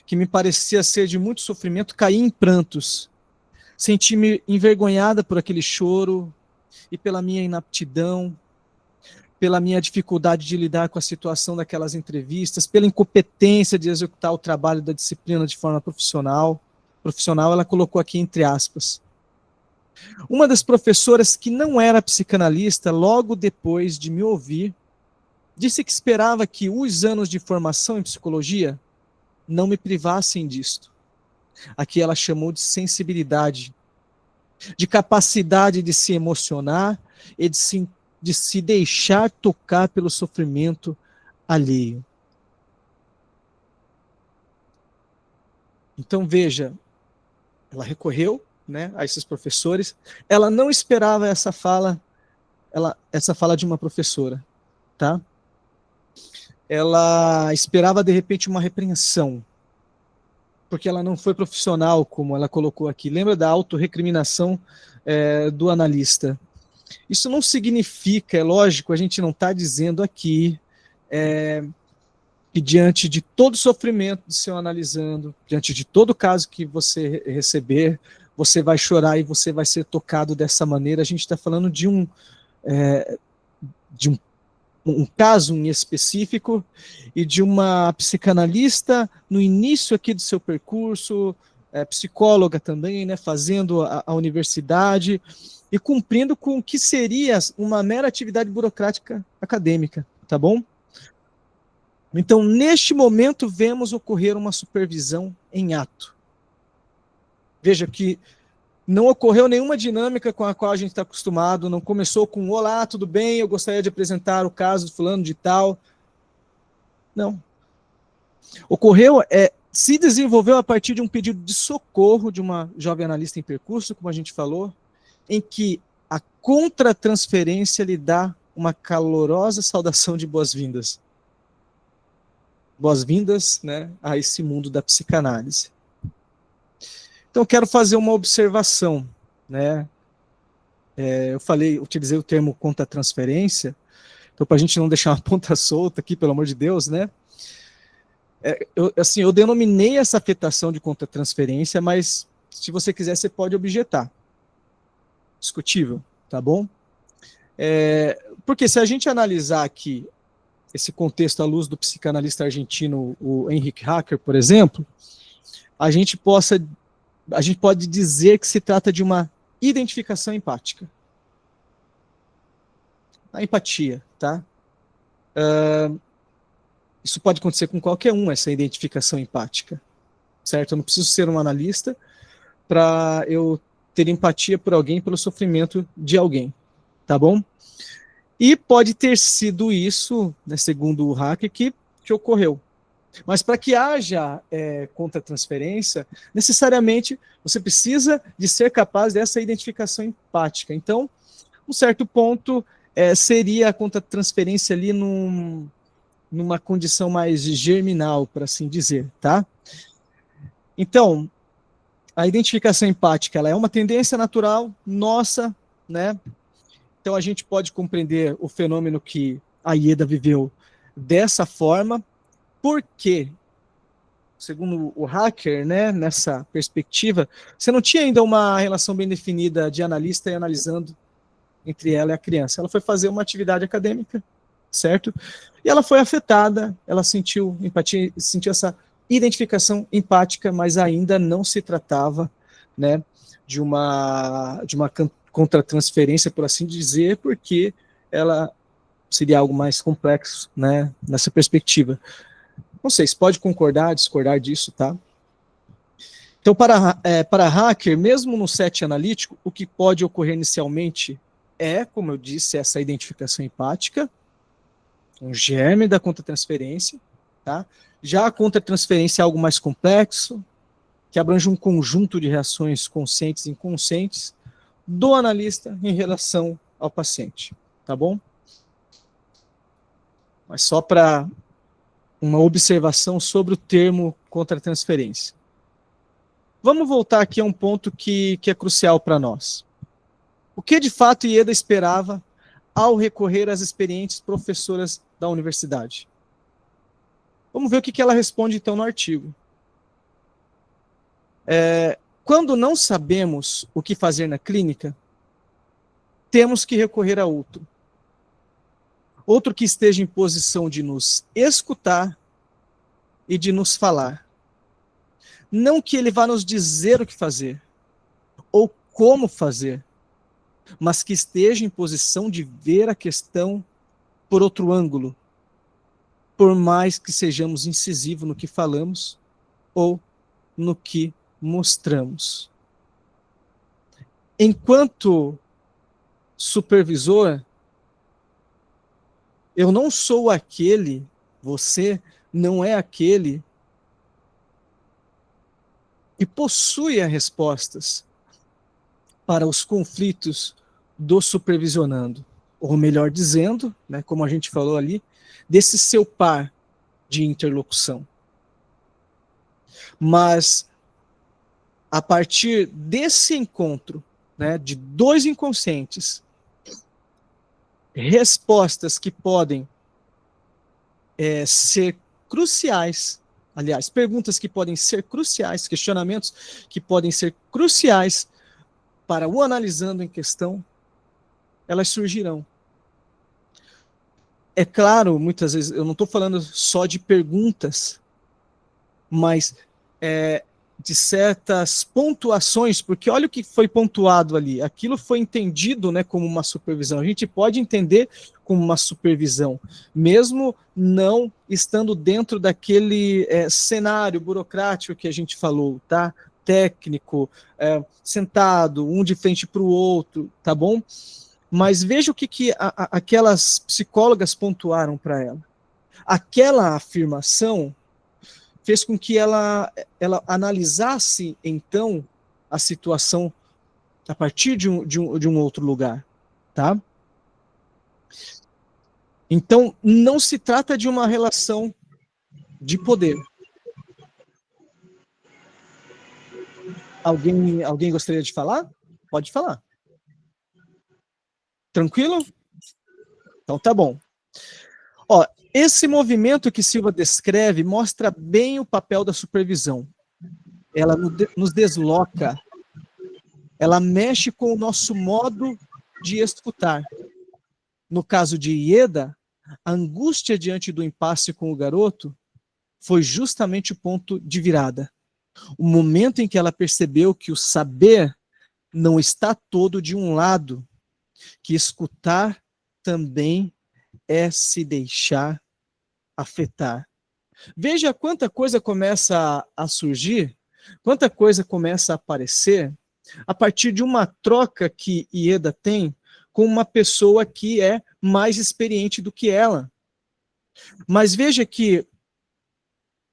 que me parecia ser de muito sofrimento, caí em prantos. Senti-me envergonhada por aquele choro e pela minha inaptidão, pela minha dificuldade de lidar com a situação daquelas entrevistas, pela incompetência de executar o trabalho da disciplina de forma profissional. Profissional, ela colocou aqui entre aspas. Uma das professoras que não era psicanalista, logo depois de me ouvir, disse que esperava que os anos de formação em psicologia não me privassem disto. Aqui ela chamou de sensibilidade, de capacidade de se emocionar e de se deixar tocar pelo sofrimento alheio. Então veja, ela recorreu, né, a esses professores, ela não esperava essa fala de uma professora, tá? Ela esperava de repente uma repreensão, porque ela não foi profissional, como ela colocou aqui. Lembra da autorrecriminação do analista? Isso não significa, é lógico, a gente não está dizendo aqui que diante de todo sofrimento do seu analisando, diante de todo caso que você receber, você vai chorar e você vai ser tocado dessa maneira. A gente está falando de um caso em específico e de uma psicanalista no início aqui do seu percurso, psicóloga também, né, fazendo a universidade e cumprindo com o que seria uma mera atividade burocrática acadêmica, tá bom? Então, neste momento, vemos ocorrer uma supervisão em ato. Veja que não ocorreu nenhuma dinâmica com a qual a gente está acostumado, não começou com, olá, tudo bem, eu gostaria de apresentar o caso do fulano de tal. Não. Ocorreu, se desenvolveu a partir de um pedido de socorro de uma jovem analista em percurso, como a gente falou, em que a contratransferência lhe dá uma calorosa saudação de boas-vindas. Boas-vindas, né, a esse mundo da psicanálise. Então, eu quero fazer uma observação, né? utilizei o termo contra-transferência, então para a gente não deixar uma ponta solta aqui, pelo amor de Deus, né? Eu denominei essa afetação de contra-transferência, mas se você quiser, você pode objetar. Discutível, tá bom? Porque se a gente analisar aqui esse contexto à luz do psicanalista argentino, o Henrik Hacker, por exemplo, a gente pode dizer que se trata de uma identificação empática. A empatia, tá? Isso pode acontecer com qualquer um, essa identificação empática, certo? Eu não preciso ser um analista para eu ter empatia por alguém, pelo sofrimento de alguém, tá bom? E pode ter sido isso, né, segundo o Hacker, que ocorreu. Mas para que haja contra-transferência, necessariamente você precisa de ser capaz dessa identificação empática. Então, um certo ponto seria a contra-transferência ali numa condição mais germinal, por assim dizer, tá? Então, a identificação empática, ela é uma tendência natural nossa, né? Então a gente pode compreender o fenômeno que a Ieda viveu dessa forma, porque, segundo o Hacker, né, nessa perspectiva, você não tinha ainda uma relação bem definida de analista e analisando entre ela e a criança. Ela foi fazer uma atividade acadêmica, certo? E ela foi afetada, ela sentiu empatia, sentiu essa identificação empática, mas ainda não se tratava, né, de uma contra-transferência, por assim dizer, porque ela seria algo mais complexo, né, nessa perspectiva. Não sei, se pode concordar, discordar disso, tá? Então, para Hacker, mesmo no set analítico, o que pode ocorrer inicialmente como eu disse, essa identificação empática, um germe da contra-transferência, tá? Já a contra-transferência é algo mais complexo, que abrange um conjunto de reações conscientes e inconscientes do analista em relação ao paciente, tá bom? Mas só para uma observação sobre o termo contra-transferência. Vamos voltar aqui a um ponto que é crucial para nós. O que de fato Ieda esperava ao recorrer às experientes professoras da universidade? Vamos ver o que ela responde então no artigo. Quando não sabemos o que fazer na clínica, temos que recorrer a outro. Outro que esteja em posição de nos escutar e de nos falar. Não que ele vá nos dizer o que fazer, ou como fazer, mas que esteja em posição de ver a questão por outro ângulo, por mais que sejamos incisivos no que falamos ou no que mostramos. Enquanto supervisor, eu não sou aquele, você não é aquele que possui as respostas para os conflitos do supervisionando, ou melhor dizendo, né, como a gente falou ali, desse seu par de interlocução. Mas, a partir desse encontro, né, de dois inconscientes, respostas que podem ser cruciais, aliás, perguntas que podem ser cruciais, questionamentos que podem ser cruciais para o analisando em questão, elas surgirão. É claro, muitas vezes, eu não estou falando só de perguntas, mas de certas pontuações, porque olha o que foi pontuado ali, aquilo foi entendido, né, como uma supervisão. A gente pode entender como uma supervisão, mesmo não estando dentro daquele cenário burocrático que a gente falou, tá? Técnico, sentado, um de frente para o outro, tá bom? Mas veja o que aquelas psicólogas pontuaram para ela. Aquela afirmação fez com que ela analisasse, então, a situação a partir de um outro lugar, tá? Então, não se trata de uma relação de poder. Alguém gostaria de falar? Pode falar. Tranquilo? Então tá bom. Ó, esse movimento que Silva descreve mostra bem o papel da supervisão. Ela nos desloca, ela mexe com o nosso modo de escutar. No caso de Ieda, a angústia diante do impasse com o garoto foi justamente o ponto de virada. O momento em que ela percebeu que o saber não está todo de um lado, que escutar também é se deixar afetar. Veja quanta coisa começa a surgir, quanta coisa começa a aparecer a partir de uma troca que Ieda tem com uma pessoa que é mais experiente do que ela. Mas veja que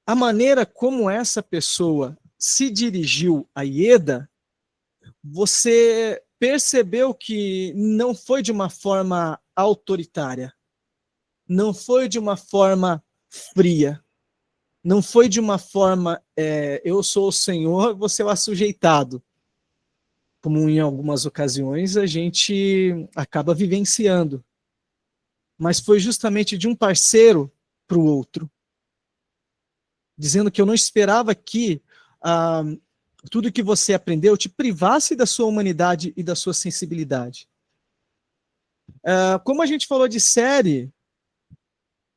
a maneira como essa pessoa se dirigiu a Ieda, você percebeu que não foi de uma forma autoritária, não foi de uma forma fria, não foi de uma forma, eu sou o Senhor, você é o assujeitado, como em algumas ocasiões a gente acaba vivenciando. Mas foi justamente de um parceiro para o outro, dizendo que eu não esperava que tudo que você aprendeu te privasse da sua humanidade e da sua sensibilidade. Como a gente falou de série,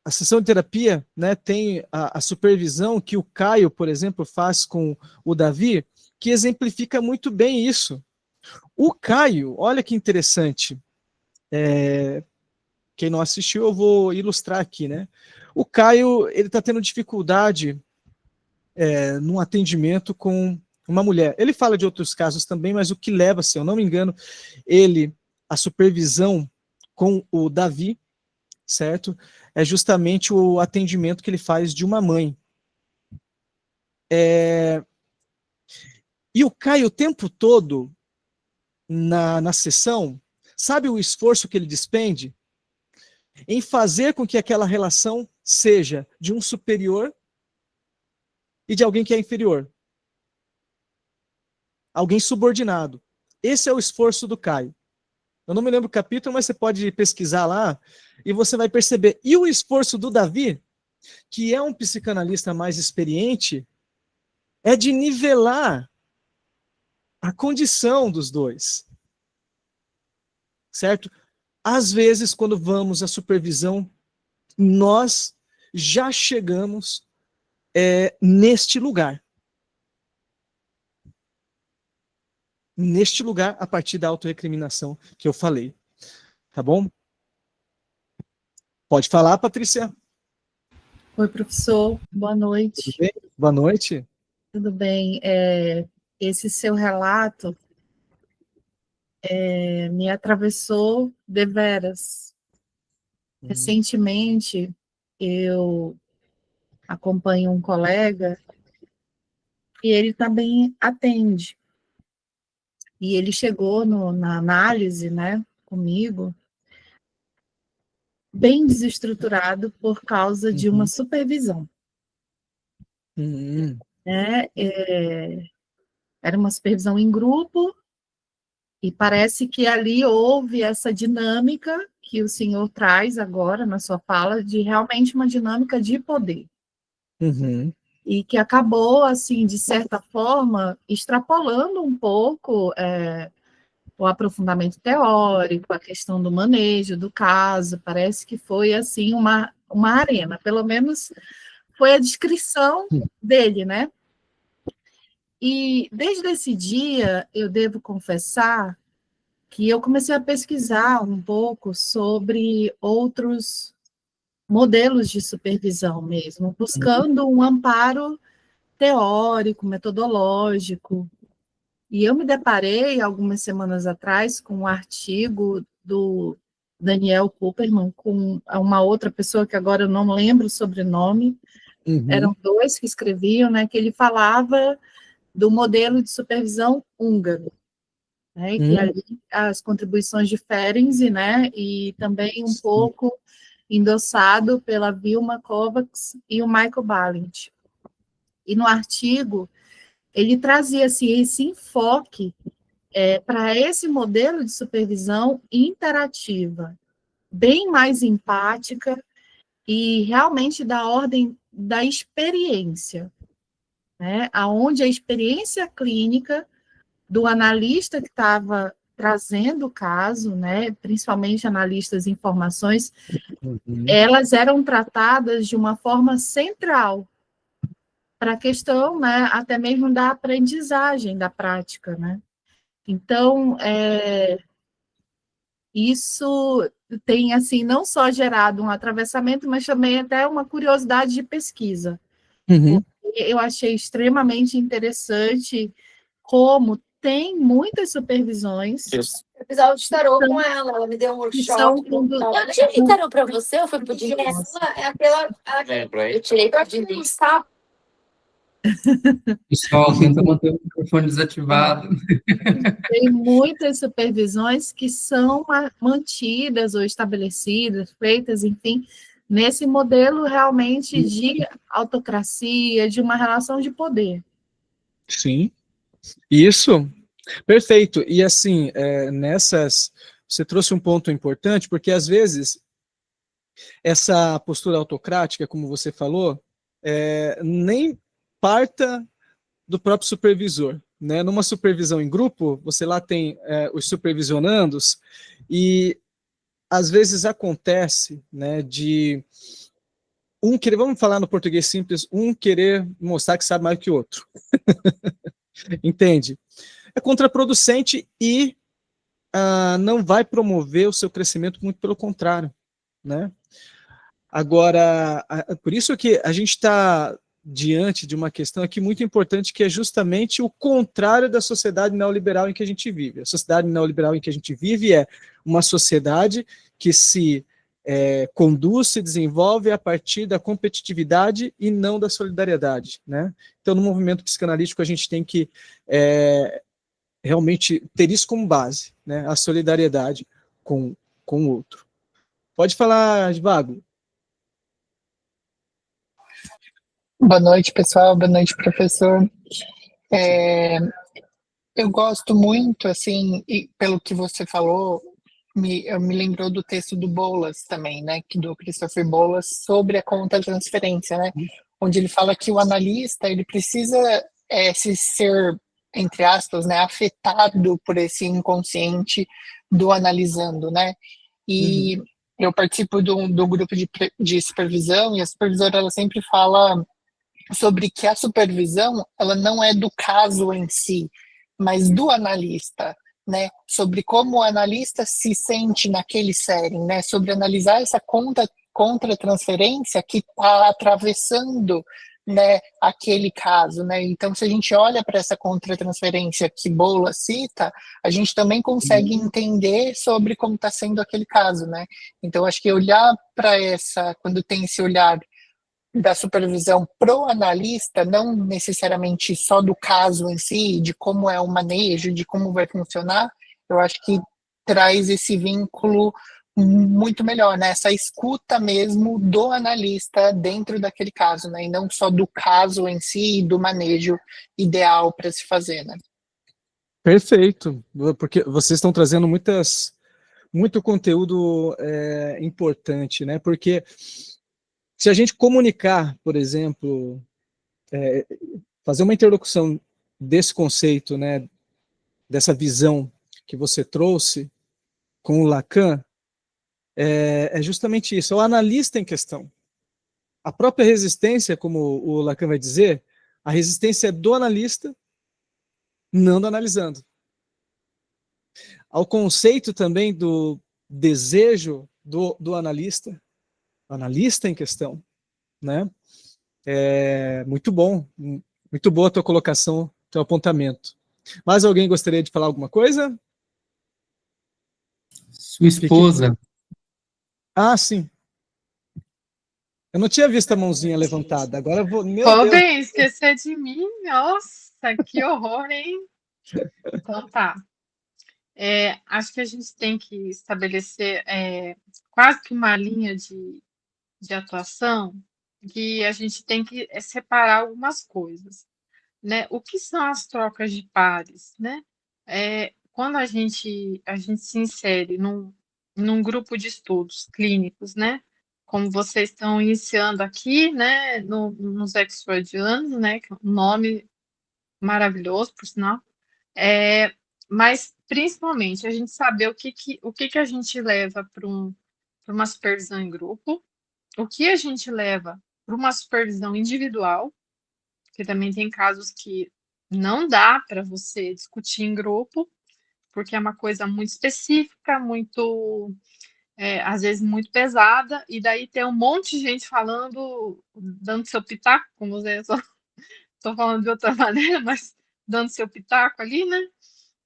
a sessão de terapia, né, tem a supervisão que o Caio, por exemplo, faz com o Davi, que exemplifica muito bem isso. O Caio, olha que interessante, quem não assistiu eu vou ilustrar aqui, né? O Caio, ele está tendo dificuldade num atendimento com uma mulher. Ele fala de outros casos também, mas o que leva, se eu não me engano, a supervisão com o Davi, certo? É justamente o atendimento que ele faz de uma mãe. E o Caio, o tempo todo, na sessão, sabe o esforço que ele despende em fazer com que aquela relação seja de um superior e de alguém que é inferior. Alguém subordinado. Esse é o esforço do Caio. Eu não me lembro o capítulo, mas você pode pesquisar lá e você vai perceber. E o esforço do Davi, que é um psicanalista mais experiente, é de nivelar a condição dos dois. Certo? Às vezes, quando vamos à supervisão, nós já chegamos neste lugar. Neste lugar, a partir da autorrecriminação que eu falei. Tá bom? Pode falar, Patrícia. Oi, professor. Boa noite. Tudo bem? Boa noite. Tudo bem. Esse seu relato me atravessou deveras. Recentemente, eu acompanho um colega e ele também atende. E ele chegou na análise, né, comigo, bem desestruturado por causa de uma supervisão. Era uma supervisão em grupo, e parece que ali houve essa dinâmica que o senhor traz agora na sua fala, de realmente uma dinâmica de poder. E que acabou, assim, de certa forma, extrapolando um pouco o aprofundamento teórico, a questão do manejo do caso. Parece que foi, assim, uma arena, pelo menos foi a descrição dele, né? E desde esse dia, eu devo confessar que eu comecei a pesquisar um pouco sobre outros modelos de supervisão mesmo, buscando um amparo teórico, metodológico. E eu me deparei, algumas semanas atrás, com um artigo do Daniel Kupperman, com uma outra pessoa que agora eu não lembro o sobrenome, eram dois que escreviam, né, que ele falava do modelo de supervisão húngaro, né, e que ali as contribuições de Ferenczi, né, e também um pouco endossado pela Vilma Kovacs e o Michael Balint. E no artigo, ele trazia assim, esse enfoque para esse modelo de supervisão interativa, bem mais empática e realmente da ordem da experiência, né? Onde a experiência clínica do analista que estava trazendo o caso, né, principalmente analistas de informações, elas eram tratadas de uma forma central para a questão, né, até mesmo da aprendizagem da prática, né? Então, isso tem, assim, não só gerado um atravessamento, mas também até uma curiosidade de pesquisa. Uhum. Eu achei extremamente interessante como tem muitas supervisões. Isso. Eu fiz aula de tarô com ela me deu um Que são workshop. Eu tirei tarô para você, ou foi pro dia? É aquela. Eu tirei para de está. Pessoal, tenta manter o microfone desativado. Tem muitas supervisões que são mantidas ou estabelecidas, feitas, enfim, nesse modelo realmente de autocracia, de uma relação de poder. Sim, isso, perfeito. E assim, você trouxe um ponto importante, porque às vezes essa postura autocrática, como você falou, nem parta do próprio supervisor, né? Numa supervisão em grupo, você lá tem os supervisionandos, e às vezes acontece, né, de um querer, vamos falar no português simples, um querer mostrar que sabe mais que o outro. Entende? É contraproducente e não vai promover o seu crescimento, muito pelo contrário, né? Agora, por isso que a gente está diante de uma questão aqui muito importante, que é justamente o contrário da sociedade neoliberal em que a gente vive. A sociedade neoliberal em que a gente vive é uma sociedade que se conduz, se desenvolve a partir da competitividade e não da solidariedade, né? Então, no movimento psicanalítico, a gente tem que realmente ter isso como base, né? A solidariedade com o outro. Pode falar, Vago. Boa noite, pessoal. Boa noite, professor. Eu gosto muito, assim, e pelo que você falou, eu me lembrou do texto do Bolas também, né, do Christopher Bolas, sobre a contra-transferência, né, onde ele fala que o analista, ele precisa se ser, entre aspas, né, afetado por esse inconsciente do analisando, né, e eu participo do grupo de supervisão, e a supervisora, ela sempre fala sobre que a supervisão, ela não é do caso em si, mas do analista, né? Sobre como o analista se sente naquele setting, né? Sobre analisar essa contra-transferência que está atravessando, né, aquele caso, né? Então, se a gente olha para essa contra-transferência que Bola cita, a gente também consegue entender sobre como está sendo aquele caso, né? Então, acho que olhar para quando tem esse olhar da supervisão pro analista, não necessariamente só do caso em si, de como é o manejo, de como vai funcionar, eu acho que traz esse vínculo muito melhor, né? Essa escuta mesmo do analista dentro daquele caso, né? E não só do caso em si e do manejo ideal para se fazer, né? Perfeito, porque vocês estão trazendo muito conteúdo importante, né? Porque se a gente comunicar, por exemplo, fazer uma interlocução desse conceito, né, dessa visão que você trouxe com o Lacan, é justamente isso, é o analista em questão. A própria resistência, como o Lacan vai dizer, a resistência é do analista, não do analisando. Ao conceito também do desejo do analista, analista em questão, né? Muito bom, muito boa a tua colocação, teu apontamento. Mais alguém gostaria de falar alguma coisa? Sua esposa. Ah, sim. Eu não tinha visto a mãozinha levantada, agora eu vou... Meu Deus. Podem esquecer de mim? Nossa, que horror, hein? Então tá. Acho que a gente tem que estabelecer quase que uma linha de atuação, que a gente tem que separar algumas coisas, né? O que são as trocas de pares, né? quando a gente se insere num grupo de estudos clínicos, né, como vocês estão iniciando aqui, né, nos ex-freudianos, né, que é um nome maravilhoso, por sinal, mas principalmente a gente saber o que a gente leva para uma supervisão em grupo, o que a gente leva para uma supervisão individual, porque também tem casos que não dá para você discutir em grupo, porque é uma coisa muito específica, muito, às vezes, muito pesada, e daí tem um monte de gente falando, dando seu pitaco, como você só estou falando de outra maneira, mas dando seu pitaco ali, né?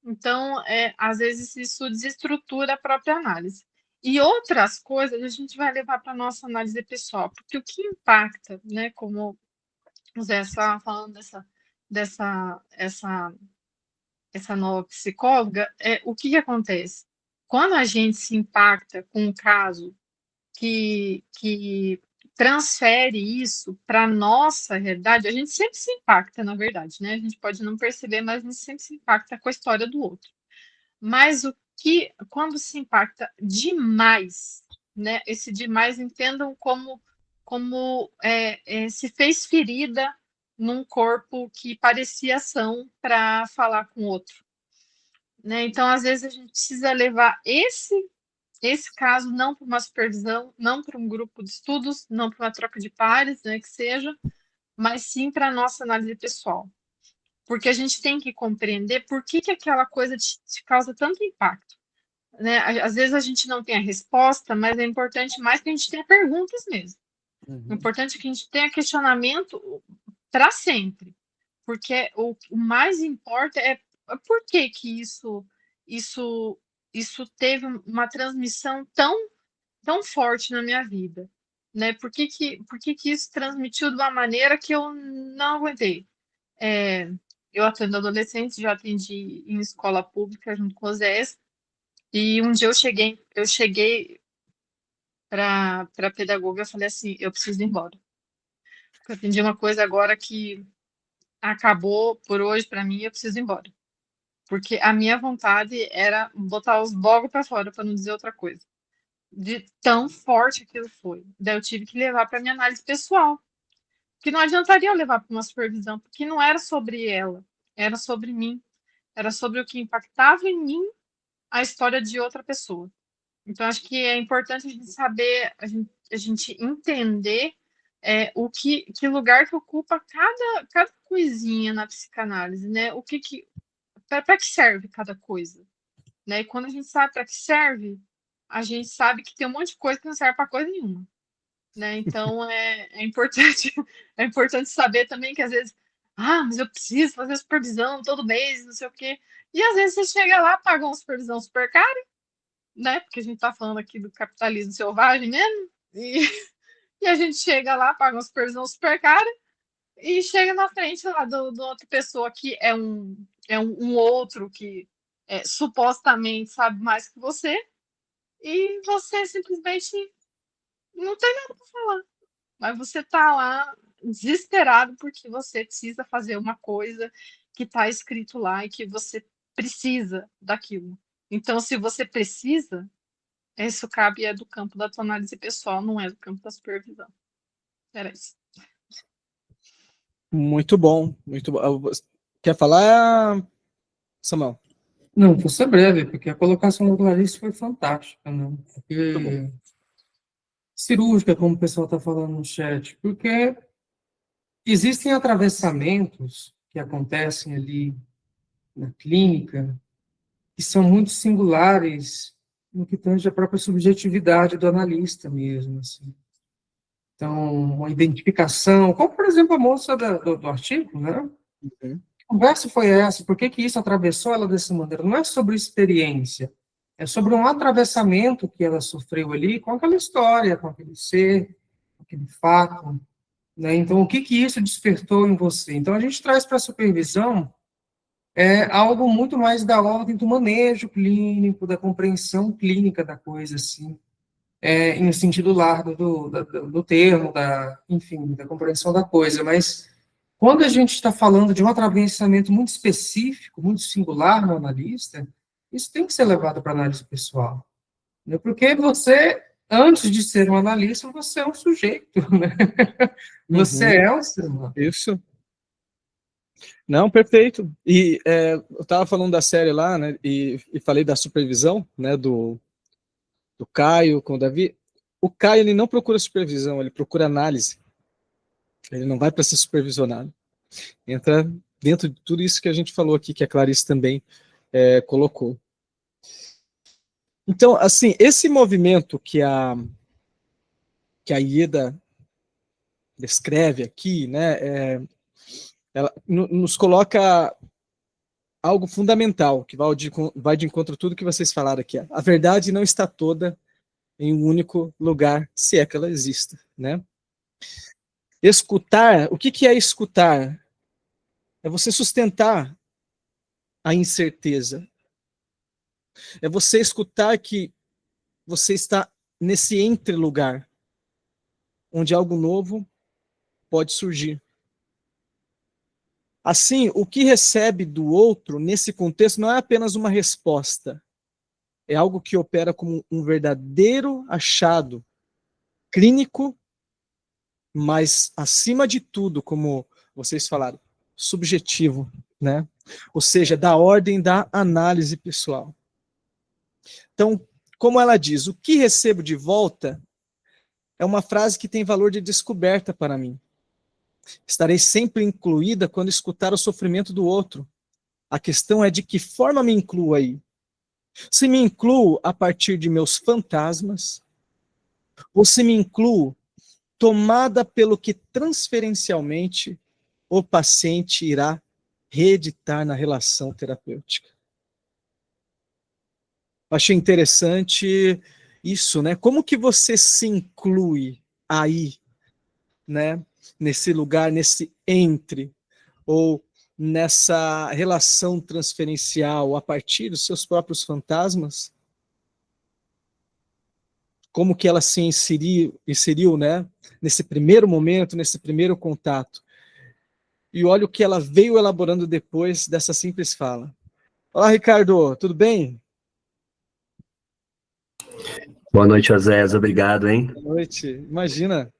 Então, às vezes, isso desestrutura a própria análise. E outras coisas a gente vai levar para a nossa análise pessoal, porque o que impacta, né, como o Zé estava falando essa nova psicóloga, o que acontece? Quando a gente se impacta com um caso que transfere isso para a nossa realidade, a gente sempre se impacta, na verdade, né? A gente pode não perceber, mas a gente sempre se impacta com a história do outro. Mas quando se impacta demais, né? Esse demais entendam como se fez ferida num corpo que parecia são para falar com o outro, né? Então, às vezes, a gente precisa levar esse caso não para uma supervisão, não para um grupo de estudos, não para uma troca de pares, né, que seja, mas sim para a nossa análise pessoal. Porque a gente tem que compreender por que aquela coisa te causa tanto impacto, né? Às vezes a gente não tem a resposta, mas é importante mais que a gente tenha perguntas mesmo. O importante é que a gente tenha questionamento para sempre, porque o mais importa é por que isso teve uma transmissão tão forte na minha vida, né? Por que isso transmitiu de uma maneira que eu não aguentei? Eu atendo adolescentes, já atendi em escola pública junto com os ES, e um dia eu cheguei para a pedagoga e falei assim, eu preciso ir embora. Eu atendi uma coisa agora que acabou por hoje para mim, eu preciso ir embora. Porque a minha vontade era botar os bogos para fora, para não dizer outra coisa. De tão forte aquilo foi. Daí eu tive que levar para minha análise pessoal. Que não adiantaria eu levar para uma supervisão, porque não era sobre ela, era sobre mim. Era sobre o que impactava em mim a história de outra pessoa. Então, acho que é importante a gente saber, a gente entender que lugar que ocupa cada coisinha na psicanálise, né? Para que serve cada coisa, né? E quando a gente sabe para que serve, a gente sabe que tem um monte de coisa que não serve para coisa nenhuma, né? Então é importante saber também que às vezes, mas eu preciso fazer supervisão todo mês, não sei o quê. E às vezes você chega lá, paga uma supervisão super cara, né? Porque a gente está falando aqui do capitalismo selvagem mesmo, e a gente chega lá, paga uma supervisão super cara, e chega na frente lá do outra pessoa que é um outro que supostamente sabe mais que você, e você simplesmente não tem nada para falar. Mas você tá lá desesperado porque você precisa fazer uma coisa que está escrito lá e que você precisa daquilo. Então, se você precisa, isso cabe do campo da tua análise pessoal, não é do campo da supervisão. Era isso. Muito bom, muito bom. Quer falar, Samuel? Não, vou ser breve, porque a colocação do Clarice foi fantástica, né? Porque cirúrgica, como o pessoal está falando no chat, porque existem atravessamentos que acontecem ali na clínica que são muito singulares no que tange a própria subjetividade do analista mesmo, assim. Então, uma identificação, como, por exemplo, a moça do artigo, né? Uhum. Que conversa foi essa? Por que isso atravessou ela dessa maneira? Não é sobre experiência, é sobre um atravessamento que ela sofreu ali com aquela história, com aquele ser, com aquele fato, né? Então, o que isso despertou em você? Então, a gente traz para a supervisão algo muito mais da ordem do manejo clínico, da compreensão clínica da coisa, assim, em um sentido largo do termo, enfim, da compreensão da coisa. Mas, quando a gente está falando de um atravessamento muito específico, muito singular no analista, isso tem que ser levado para análise pessoal, né? Porque você, antes de ser um analista, você é um sujeito, né? Você é um ser humano. Isso. Não, perfeito. E eu estava falando da série lá, né, e falei da supervisão, né, do Caio com o Davi. O Caio, ele não procura supervisão, ele procura análise. Ele não vai para ser supervisionado. Entra dentro de tudo isso que a gente falou aqui, que a Clarice também colocou. Então, assim, esse movimento que a Ieda descreve aqui, né, ela nos coloca algo fundamental, que vai de encontro a tudo que vocês falaram aqui. A verdade não está toda em um único lugar, se é que ela exista, né? Escutar, o que é escutar? É você sustentar a incerteza. É você escutar que você está nesse entre-lugar, onde algo novo pode surgir. Assim, o que recebe do outro, nesse contexto, não é apenas uma resposta, é algo que opera como um verdadeiro achado clínico, mas, acima de tudo, como vocês falaram, subjetivo, né? Ou seja, da ordem da análise pessoal. Então, como ela diz, o que recebo de volta é uma frase que tem valor de descoberta para mim. Estarei sempre incluída quando escutar o sofrimento do outro. A questão é de que forma me incluo aí. Se me incluo a partir de meus fantasmas, ou se me incluo tomada pelo que transferencialmente o paciente irá reeditar na relação terapêutica. Achei interessante isso, né? Como que você se inclui aí, né? Nesse lugar, nesse entre, ou nessa relação transferencial a partir dos seus próprios fantasmas? Como que ela se inseriu, né? Nesse primeiro momento, nesse primeiro contato. E olha o que ela veio elaborando depois dessa simples fala. Olá, Ricardo, tudo bem? Boa noite, Oséias. Obrigado, hein? Boa noite. Imagina.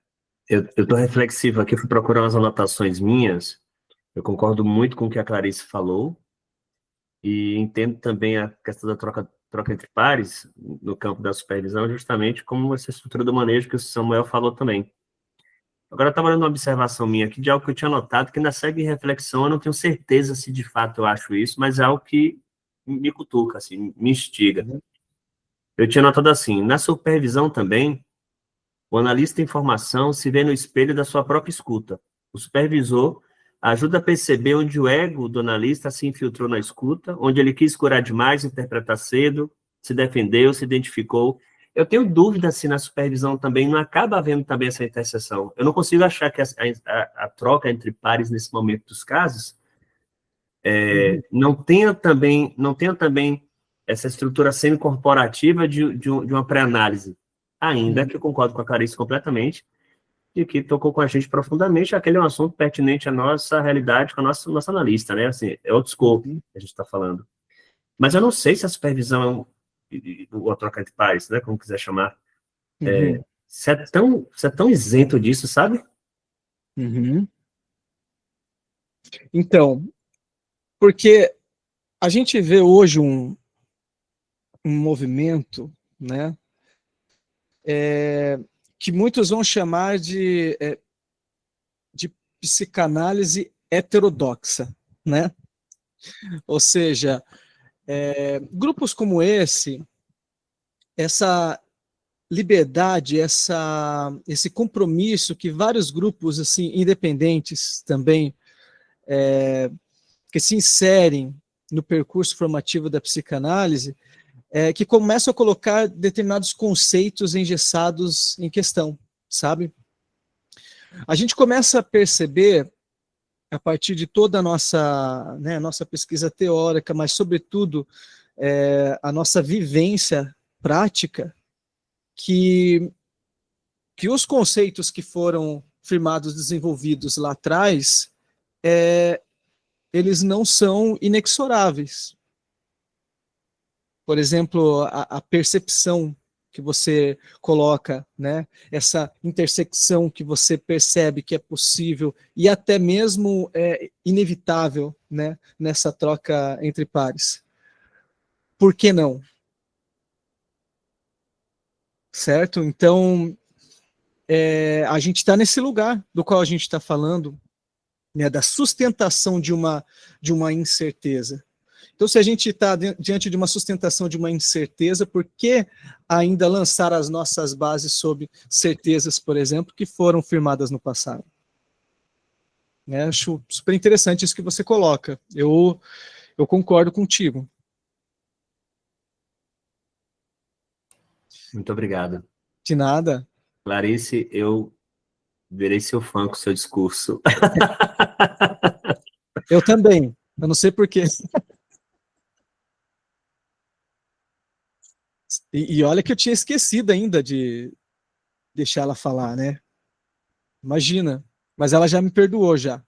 Eu estou reflexivo aqui, fui procurar umas anotações minhas. Eu concordo muito com o que a Clarice falou e entendo também a questão da troca entre pares no campo da supervisão, justamente como essa estrutura do manejo que o Samuel falou também. Agora, eu estava dando uma observação minha aqui de algo que eu tinha notado, que ainda segue em reflexão, eu não tenho certeza se de fato eu acho isso, mas é algo que me cutuca, assim, me instiga. Eu tinha notado assim, na supervisão também, o analista em formação se vê no espelho da sua própria escuta. O supervisor ajuda a perceber onde o ego do analista se infiltrou na escuta, onde ele quis curar demais, interpretar cedo, se defendeu, se identificou. Eu tenho dúvida se na supervisão também não acaba havendo também essa interseção. Eu não consigo achar que a troca entre pares nesse momento dos casos não tenha também essa estrutura semi-corporativa de uma pré-análise. Ainda que eu concordo com a Clarice completamente, e que tocou com a gente profundamente, aquele é um assunto pertinente à nossa realidade, com a nossa analista, né? Assim, é outro escopo que a gente está falando. Mas eu não sei se a supervisão, ou a troca de pares, né? Como quiser chamar, se é tão isento disso, sabe? Então, porque a gente vê hoje um movimento, né? Que muitos vão chamar de psicanálise heterodoxa, né? Ou seja, grupos como esse, essa liberdade, esse compromisso que vários grupos assim independentes também que se inserem no percurso formativo da psicanálise, que começam a colocar determinados conceitos engessados em questão, sabe? A gente começa a perceber, a partir de toda a nossa pesquisa teórica, mas, sobretudo, a nossa vivência prática, que os conceitos que foram firmados, desenvolvidos lá atrás, eles não são inexoráveis. por exemplo, a percepção que você coloca, né? Essa intersecção que você percebe que é possível e até mesmo inevitável, né? Nessa troca entre pares. Por que não? Certo? Então, a gente está nesse lugar do qual a gente está falando, né, da sustentação de uma incerteza. Então, se a gente está diante de uma sustentação de uma incerteza, por que ainda lançar as nossas bases sobre certezas, por exemplo, que foram firmadas no passado? Acho super interessante isso que você coloca. Eu concordo contigo. Muito obrigado. De nada. Clarice, eu virei seu fã com o seu discurso. Eu também. Eu não sei porquê. E olha que eu tinha esquecido ainda de deixar ela falar, né? Imagina. Mas ela já me perdoou já.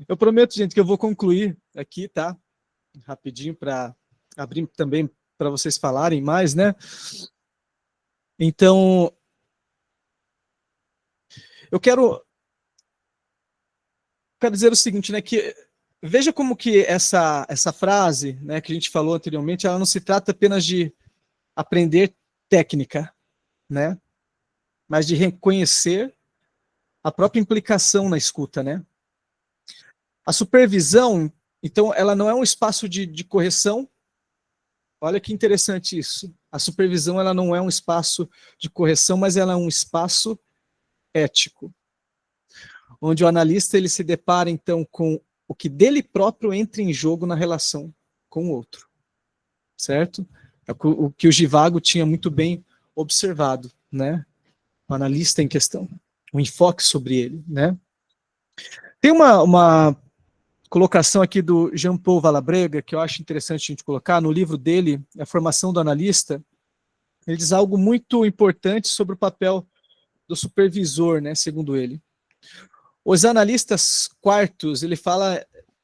Eu prometo, gente, que eu vou concluir aqui, tá? Rapidinho para abrir também para vocês falarem mais, né? Então, eu quero dizer o seguinte, né? Que veja como que essa frase, né, que a gente falou anteriormente, ela não se trata apenas de aprender técnica, né? Mas de reconhecer a própria implicação na escuta, né? A supervisão, então, ela não é um espaço de correção. Olha que interessante isso. A supervisão, ela não é um espaço de correção, mas ela é um espaço ético, onde o analista ele se depara, então, com o que dele próprio entra em jogo na relação com o outro. Certo? É o que o Zhivago tinha muito bem observado, né? O analista em questão, o enfoque sobre ele, né? Tem uma colocação aqui do Jean-Paul Valabrega, que eu acho interessante a gente colocar, no livro dele, A Formação do Analista, ele diz algo muito importante sobre o papel do supervisor, né, segundo ele. Os analistas quartos,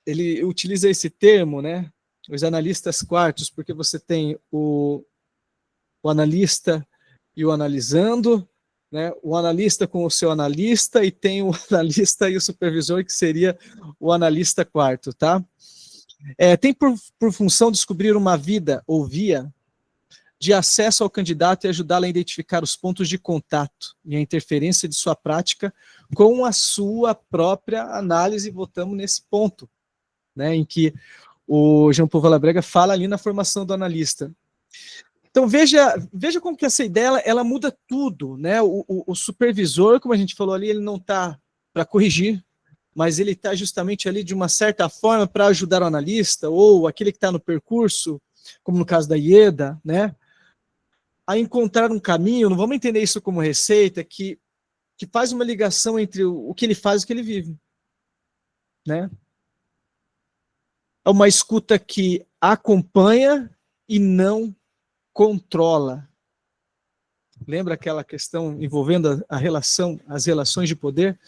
ele utiliza esse termo, né, os analistas quartos, porque você tem o analista e o analisando, né, o analista com o seu analista, e tem o analista e o supervisor, que seria o analista quarto, tá? Tem por função descobrir uma vida ou via de acesso ao candidato e ajudá-lo a identificar os pontos de contato e a interferência de sua prática com a sua própria análise. Voltamos nesse ponto, né, em que o Jean-Paul Valabrega fala ali na formação do analista. Então, veja como que essa ideia ela muda tudo, né? O supervisor, como a gente falou ali, ele não está para corrigir, mas ele está justamente ali de uma certa forma para ajudar o analista, ou aquele que está no percurso, como no caso da IEDA, né? A encontrar um caminho, não vamos entender isso como receita, que faz uma ligação entre o que ele faz e o que ele vive, né? É uma escuta que acompanha e não controla. Lembra aquela questão envolvendo as relações de poder,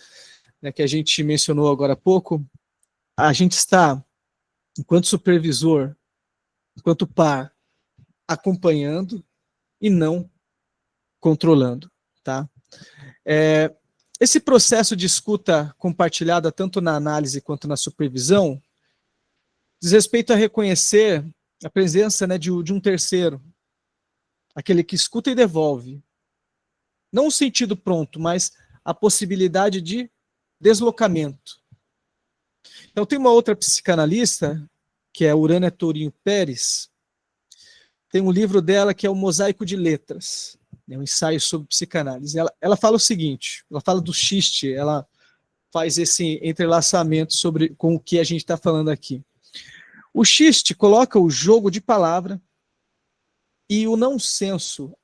né, que a gente mencionou agora há pouco? A gente está, enquanto supervisor, enquanto par, acompanhando e não controlando, tá? Esse processo de escuta compartilhada, tanto na análise quanto na supervisão, diz respeito a reconhecer a presença, né, de um terceiro, aquele que escuta e devolve. Não o sentido pronto, mas a possibilidade de deslocamento. Então, tem uma outra psicanalista, que é Urânia Tourinho Pérez, tem um livro dela que é o Mosaico de Letras, né, um ensaio sobre psicanálise. Ela fala o seguinte, ela fala do xiste, ela faz esse entrelaçamento com o que a gente está falando aqui. O xiste coloca o jogo de palavra e o não senso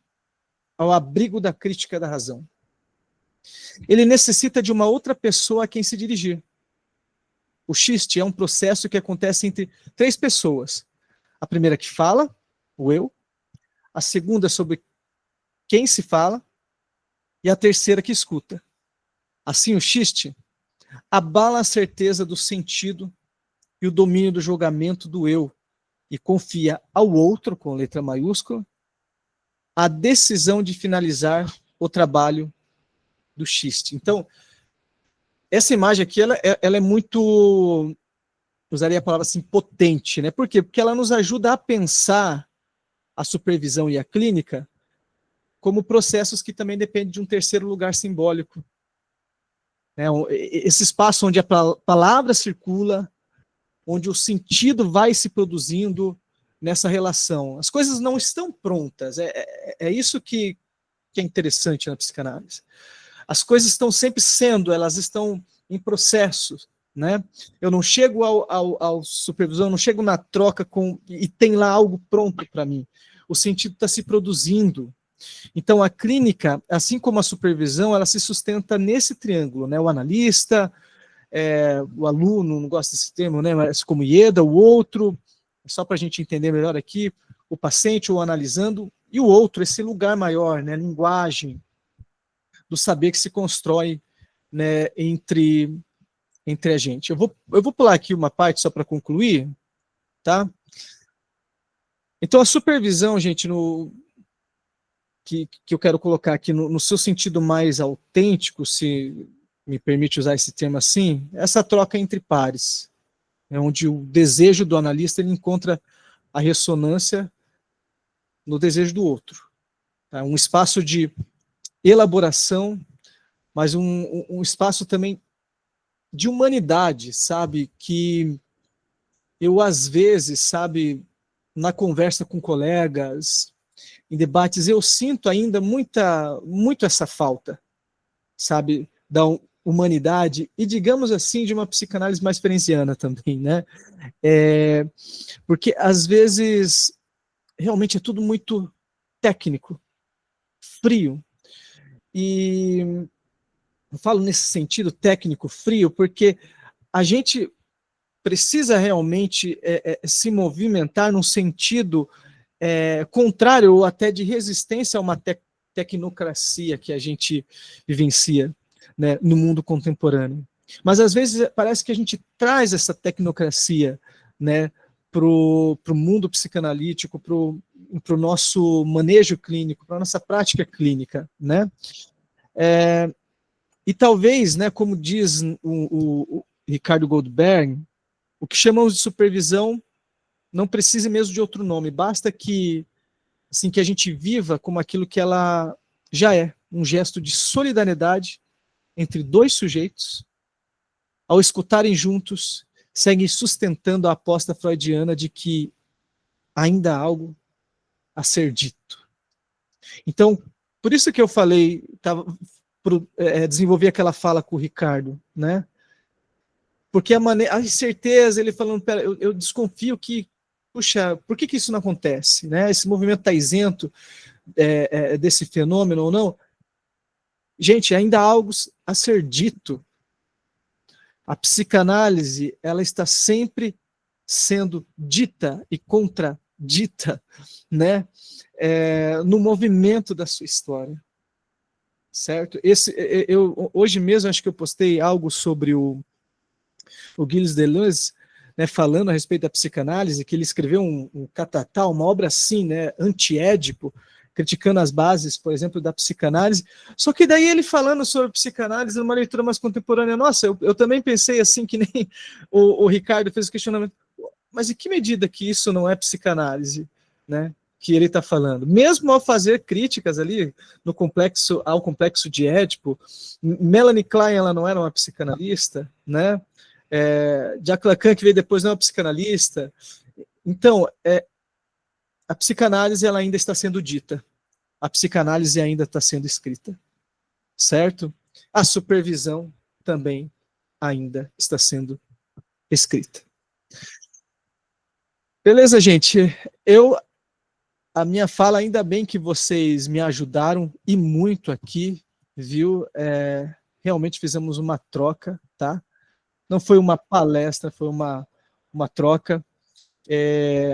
ao abrigo da crítica da razão. Ele necessita de uma outra pessoa a quem se dirigir. O xiste é um processo que acontece entre três pessoas. A primeira que fala, o eu. A segunda sobre quem se fala. E a terceira que escuta. Assim, o xiste abala a certeza do sentido e o domínio do julgamento do eu. e confia ao outro, com letra maiúscula, a decisão de finalizar o trabalho do xiste. Então, essa imagem aqui, ela é muito, usaria a palavra assim, potente, né? Por quê? Porque ela nos ajuda a pensar a supervisão e a clínica como processos que também dependem de um terceiro lugar simbólico. Esse espaço onde a palavra circula, onde o sentido vai se produzindo nessa relação. As coisas não estão prontas, é isso que é interessante na psicanálise. As coisas estão sempre sendo, elas estão em processos, né? Eu não chego ao supervisor, eu não chego na troca e tem lá algo pronto para mim. O sentido está se produzindo. Então, a clínica, assim como a supervisão, ela se sustenta nesse triângulo, né? O analista, o aluno, não gosto desse termo, né? Mas como IEDA, o outro, só para a gente entender melhor aqui, o paciente, o analisando, e o outro, esse lugar maior, né? A linguagem do saber que se constrói, né, entre a gente. Eu vou pular aqui uma parte só para concluir, tá? Então, a supervisão, gente, que eu quero colocar aqui no seu sentido mais autêntico, se me permite usar esse termo assim, essa troca entre pares, onde o desejo do analista ele encontra a ressonância no desejo do outro. Tá? Um espaço de elaboração, mas um espaço também de humanidade, sabe? Que eu, às vezes, sabe, na conversa com colegas, em debates, eu sinto ainda muito essa falta, sabe, da humanidade, e digamos assim, de uma psicanálise mais ferenciana também, né? Porque, às vezes, realmente é tudo muito técnico, frio, e eu falo nesse sentido técnico, frio, porque a gente precisa realmente se movimentar num sentido contrário ou até de resistência a uma tecnocracia que a gente vivencia, né, no mundo contemporâneo. Mas às vezes parece que a gente traz essa tecnocracia, né, para o mundo psicanalítico, para o nosso manejo clínico, para a nossa prática clínica, né? E talvez, né, como diz o Ricardo Goldberg, o que chamamos de supervisão não precise mesmo de outro nome, basta que, assim, que a gente viva como aquilo que ela já é, um gesto de solidariedade entre dois sujeitos, ao escutarem juntos, seguem sustentando a aposta freudiana de que ainda há algo a ser dito. Então, por isso que eu falei, desenvolvi aquela fala com o Ricardo, né? Porque a incerteza, ele falando, pera, eu desconfio que, puxa, por que isso não acontece? Né? Esse movimento está isento desse fenômeno ou não? Gente, ainda há algo a ser dito. A psicanálise, ela está sempre sendo dita e contradita, né? No movimento da sua história. Certo? Hoje mesmo, acho que eu postei algo sobre o Gilles Deleuze, né, falando a respeito da psicanálise, que ele escreveu um Catatá, uma obra assim, né, anti-édipo, criticando as bases, por exemplo, da psicanálise. Só que daí ele falando sobre psicanálise numa leitura mais contemporânea, nossa, eu também pensei assim, que nem o Ricardo fez o questionamento, mas em que medida que isso não é psicanálise, né, que ele está falando? Mesmo ao fazer críticas ali ao complexo de Édipo, Melanie Klein, ela não era uma psicanalista, né? Jacques Lacan, que veio depois, não é uma psicanalista. Então, a psicanálise ela ainda está sendo dita, a psicanálise ainda está sendo escrita, certo? A supervisão também ainda está sendo escrita. Beleza, gente? A minha fala, ainda bem que vocês me ajudaram e muito aqui, viu? Realmente fizemos uma troca, tá? Não foi uma palestra, foi uma troca.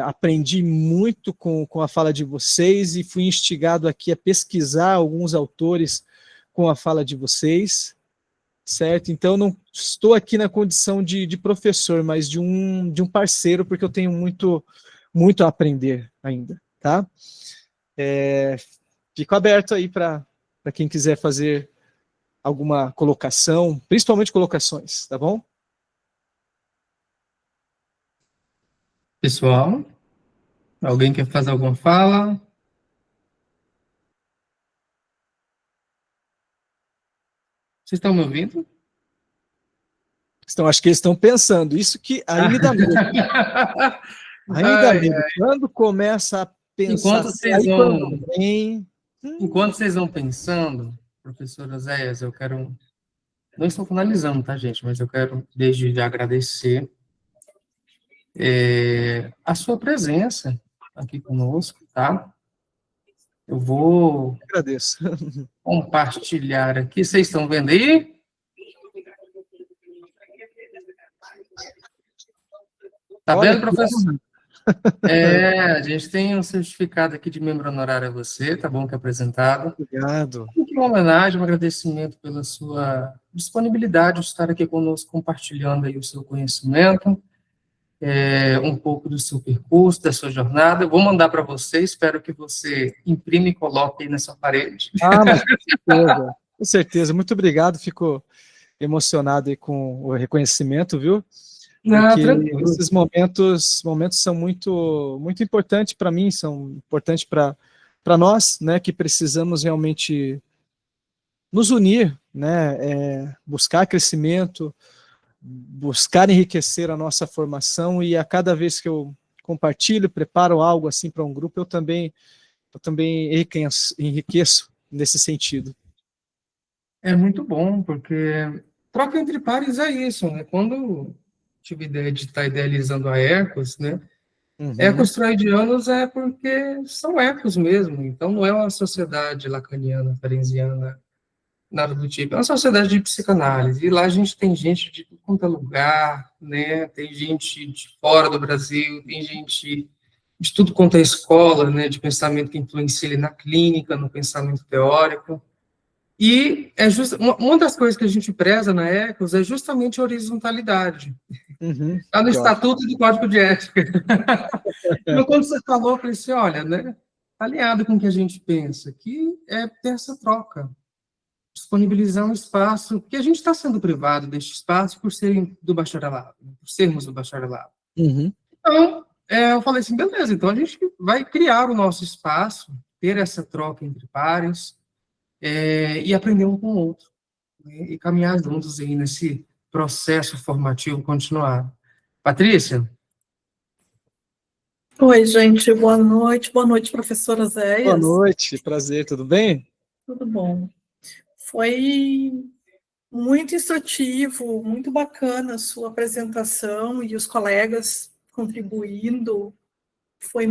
Aprendi muito com a fala de vocês e fui instigado aqui a pesquisar alguns autores com a fala de vocês, certo? Então, não estou aqui na condição de professor, mas de um parceiro, porque eu tenho muito muito a aprender ainda, tá? Fico aberto aí para quem quiser fazer alguma colocação, principalmente colocações, tá bom? Pessoal, alguém quer fazer alguma fala? Vocês estão me ouvindo? Então, acho que eles estão pensando, isso que aí me dá medo. Aí me dá medo. Quando começa a pensar, Enquanto vocês vão pensando, professor Oséias, eu quero, não estou finalizando, tá, gente, mas eu quero desde já agradecer a sua presença aqui conosco, tá? Eu vou agradeço. compartilhar aqui, vocês estão vendo aí? Tá vendo, professor? A gente tem um certificado aqui de membro honorário a você, tá bom, que é apresentado. Obrigado. Uma homenagem, um agradecimento pela sua disponibilidade de estar aqui conosco, compartilhando aí o seu conhecimento, um pouco do seu percurso, da sua jornada. Eu vou mandar para você, espero que você imprime e coloque aí na sua parede. Mas com certeza, com certeza. Muito obrigado, fico emocionado aí com o reconhecimento, viu? Porque esses momentos são muito importantes para mim, são importantes para nós, né, que precisamos realmente nos unir, né, buscar crescimento, buscar enriquecer a nossa formação, e a cada vez que eu compartilho, preparo algo assim para um grupo, eu também enriqueço nesse sentido. É muito bom, porque troca entre pares é isso, né? Quando tive a ideia de estar idealizando a Ecos, né? Ecos freudianos é porque são ecos mesmo, então não é uma sociedade lacaniana, ferenciana, nada do tipo, é uma sociedade de psicanálise, e lá a gente tem gente de tudo quanto é lugar, né? Tem gente de fora do Brasil, tem gente de tudo quanto é escola, né? De pensamento que influencia ele na clínica, no pensamento teórico. E uma das coisas que a gente preza na Ecos é justamente a horizontalidade. Está no Estatuto do Código de Ética. Então, quando você falou, eu falei assim, olha, né, alinhado com o que a gente pensa, que é ter essa troca, disponibilizar um espaço, porque a gente está sendo privado deste espaço por serem do bacharelado, por sermos do bacharelado. Então, eu falei assim, beleza, então a gente vai criar o nosso espaço, ter essa troca entre pares, e aprender um com o outro, né, e caminhar juntos aí nesse processo formativo continuado. Patrícia? Oi, gente, boa noite, professora Zéias. Boa noite, prazer, tudo bem? Tudo bom. Foi muito instrutivo, muito bacana a sua apresentação e os colegas contribuindo, foi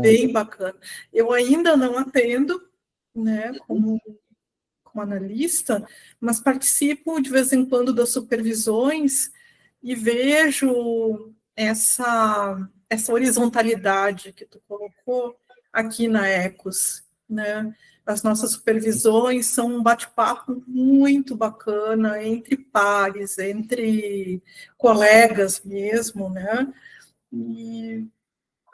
bem bacana. Eu ainda não atendo, né, como analista, mas participo de vez em quando das supervisões e vejo essa horizontalidade que tu colocou aqui na Ecos, né? As nossas supervisões são um bate-papo muito bacana entre pares, entre colegas mesmo, né? E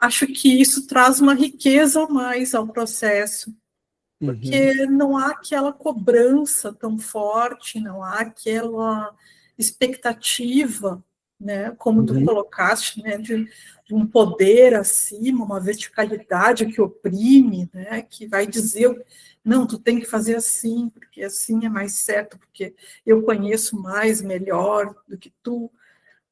acho que isso traz uma riqueza a mais ao processo, porque não há aquela cobrança tão forte, não há aquela expectativa, né, como tu colocaste, né, de um poder acima, uma verticalidade que oprime, né, que vai dizer, não, tu tem que fazer assim, porque assim é mais certo, porque eu conheço mais, melhor do que tu,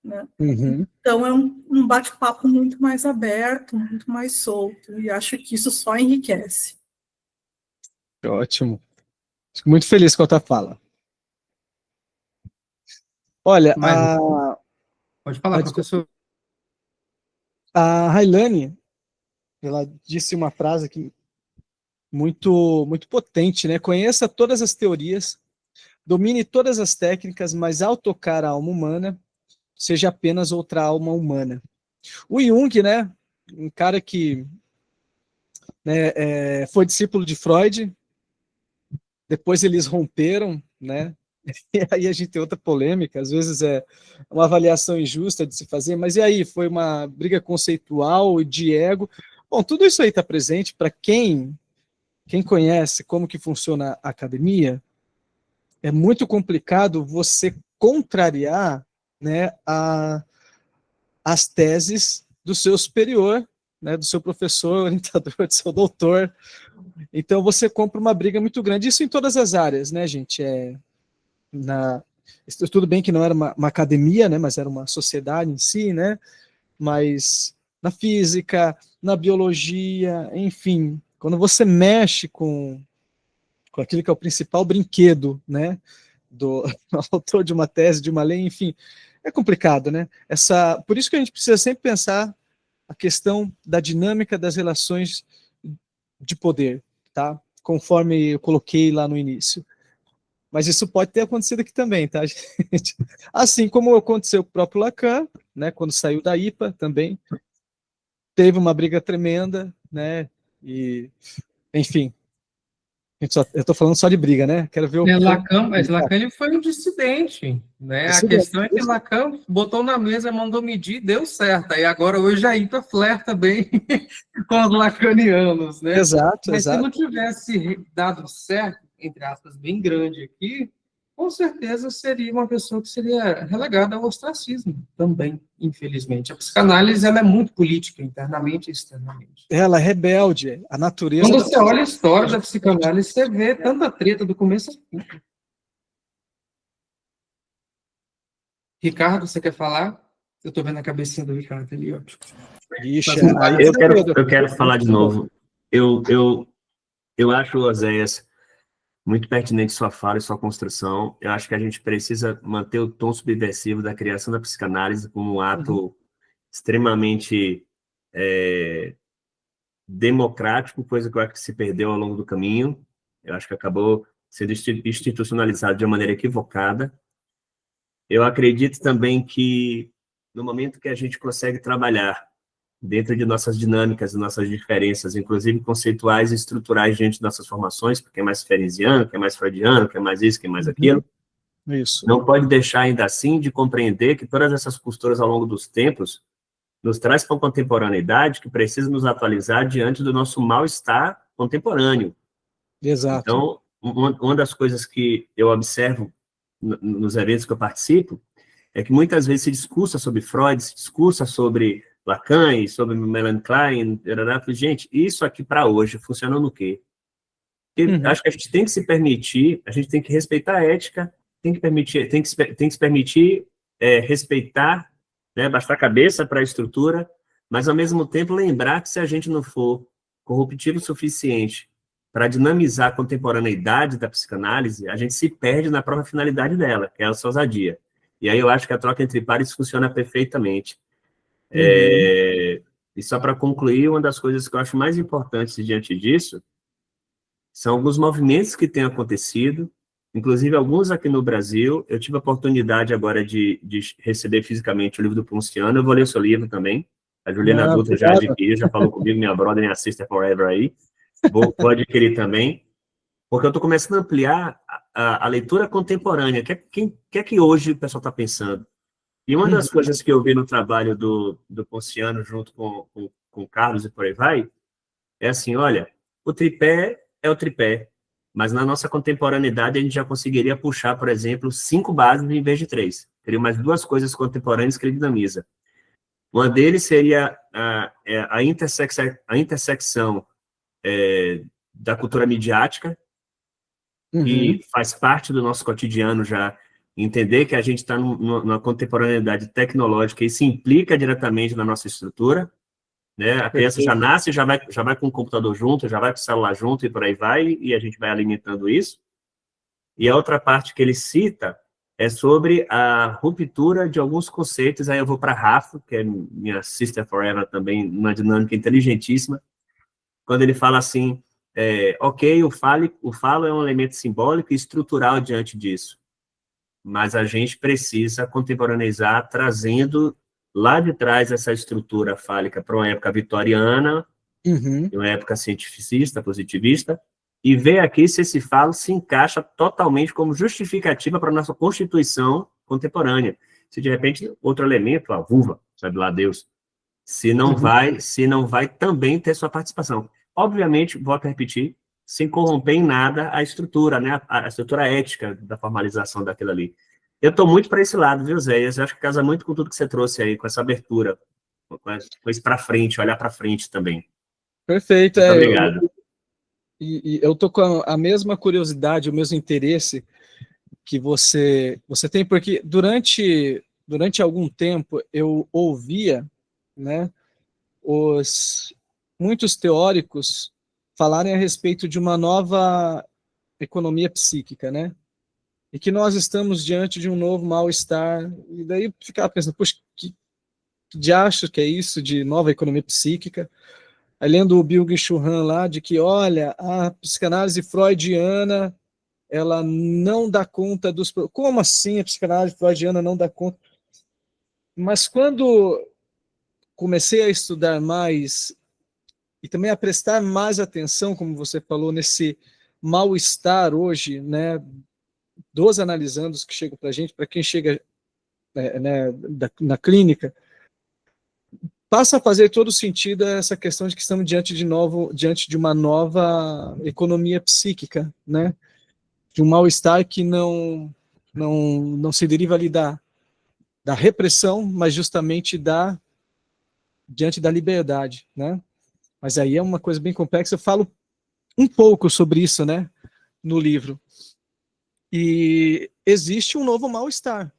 né? Então é um bate-papo muito mais aberto, muito mais solto, e acho que isso só enriquece. Ótimo. Fico muito feliz com a tua fala. Olha, pode falar, professor. A Railane, ela disse uma frase aqui muito potente, né? Conheça todas as teorias, domine todas as técnicas, mas ao tocar a alma humana, seja apenas outra alma humana. O Jung, né? Um cara que, né, foi discípulo de Freud. Depois eles romperam, né? E aí a gente tem outra polêmica, às vezes é uma avaliação injusta de se fazer, mas e aí, foi uma briga conceitual e de ego? Bom, tudo isso aí está presente para quem conhece como que funciona a academia. É muito complicado você contrariar, né, as teses do seu superior, né, do seu professor, orientador, do seu doutor. Então você compra uma briga muito grande, isso em todas as áreas, né, gente? Tudo bem que não era uma academia, né, mas era uma sociedade em si, né? Mas na física, na biologia, enfim, quando você mexe com aquilo que é o principal brinquedo, né, do autor de uma tese, de uma lei, enfim, é complicado, né? Por isso que a gente precisa sempre pensar a questão da dinâmica das relações de poder, tá? Conforme eu coloquei lá no início. Mas isso pode ter acontecido aqui também, tá, gente? Assim como aconteceu com o próprio Lacan, né, quando saiu da IPA também, teve uma briga tremenda, né, e, enfim, eu estou falando só de briga, né, quero ver o... Lacan, mas Lacan ele foi um dissidente, né? A questão é que Lacan botou na mesa, mandou medir, deu certo, e agora hoje a IPA flerta bem com os lacanianos, né? Exato, mas exato. se não tivesse dado certo, entre aspas, bem grande aqui, com certeza seria uma pessoa que seria relegada ao ostracismo também, infelizmente. A psicanálise ela é muito política, internamente e externamente. Ela é rebelde, a natureza... Quando você olha a história da psicanálise, você vê tanta treta do começo ao fim. Ricardo, você quer falar? Eu estou vendo a cabecinha do Ricardo ali, ó. Ixi, eu quero falar de novo. Eu acho, Oséias, muito pertinente sua fala e sua construção. Eu acho que a gente precisa manter o tom subversivo da criação da psicanálise como um ato extremamente democrático, coisa que eu acho que se perdeu ao longo do caminho. Eu acho que acabou sendo institucionalizado de uma maneira equivocada. Eu acredito também que, no momento que a gente consegue trabalhar dentro de nossas dinâmicas e nossas diferenças, inclusive conceituais e estruturais diante de nossas formações, porque é mais ferenciano, que é mais freudiano, que é mais isso, que é mais aquilo, isso. Não pode deixar ainda assim de compreender que todas essas costuras ao longo dos tempos nos traz para a contemporaneidade que precisa nos atualizar diante do nosso mal-estar contemporâneo. Exato. Então, uma das coisas que eu observo nos eventos que eu participo é que muitas vezes se discursa sobre Freud, se discursa sobre Lacan, sobre Melanie Klein, gente, isso aqui para hoje funciona no quê? Acho que a gente tem que se permitir, a gente tem que respeitar a ética, tem que se permitir respeitar, né, baixar a cabeça para a estrutura, mas ao mesmo tempo lembrar que se a gente não for corruptivo o suficiente para dinamizar a contemporaneidade da psicanálise, a gente se perde na própria finalidade dela, que é a sua ousadia. E aí eu acho que a troca entre pares funciona perfeitamente. E só para concluir, uma das coisas que eu acho mais importantes diante disso são alguns movimentos que têm acontecido, inclusive alguns aqui no Brasil. Eu tive a oportunidade agora de receber fisicamente o livro do Ponciano. Eu vou ler o seu livro também. A Juliana Dutra já adquiriu, já falou comigo, minha brother, minha sister forever aí. Vou adquirir também, porque eu estou começando a ampliar a leitura contemporânea. O que é que hoje o pessoal está pensando? E uma das coisas que eu vi no trabalho do Ponciano junto com o Carlos e por aí vai, é assim, olha, o tripé é o tripé, mas na nossa contemporaneidade a gente já conseguiria puxar, por exemplo, 5 bases em vez de 3. Teria mais 2 coisas contemporâneas que ele dinamiza. Uma deles seria a intersecção da cultura midiática, que faz parte do nosso cotidiano já, entender que a gente está numa contemporaneidade tecnológica e se implica diretamente na nossa estrutura, né? A criança já nasce, já vai com o computador junto, já vai com o celular junto e por aí vai, e a gente vai alimentando isso. E a outra parte que ele cita é sobre a ruptura de alguns conceitos. Aí eu vou para a Rafa, que é minha sister forever também, uma dinâmica inteligentíssima, quando ele fala assim, ok, o falo é um elemento simbólico e estrutural diante disso, mas a gente precisa contemporaneizar, trazendo lá de trás essa estrutura fálica para uma época vitoriana, uma época cientificista, positivista, e ver aqui se esse falo se encaixa totalmente como justificativa para a nossa Constituição contemporânea. Se, de repente, outro elemento, a vulva, sabe lá Deus, se não vai também ter sua participação. Obviamente, volto a repetir, sem corromper em nada a estrutura, né, a estrutura ética da formalização daquilo ali. Eu estou muito para esse lado, viu, Zé? Eu acho que casa muito com tudo que você trouxe aí, com essa abertura, com isso para frente, olhar para frente também. Perfeito. Muito obrigado. E eu estou com a mesma curiosidade, o mesmo interesse que você tem, porque durante algum tempo eu ouvia, né, muitos teóricos falarem a respeito de uma nova economia psíquica, né? E que nós estamos diante de um novo mal-estar, e daí ficava pensando, poxa, que diacho que é isso de nova economia psíquica? Aí lendo o Byung-Chul Han lá, de que, olha, a psicanálise freudiana, ela não dá conta dos... Como assim a psicanálise freudiana não dá conta? Mas quando comecei a estudar mais, e também a prestar mais atenção, como você falou, nesse mal-estar hoje, né, dos analisandos que chegam para a gente, para quem chega né, na clínica, passa a fazer todo sentido essa questão de que estamos diante de uma nova economia psíquica, né? De um mal-estar que não se deriva ali da repressão, mas justamente diante da liberdade, né? Mas aí é uma coisa bem complexa. Eu falo um pouco sobre isso, né, no livro. E existe um novo mal-estar.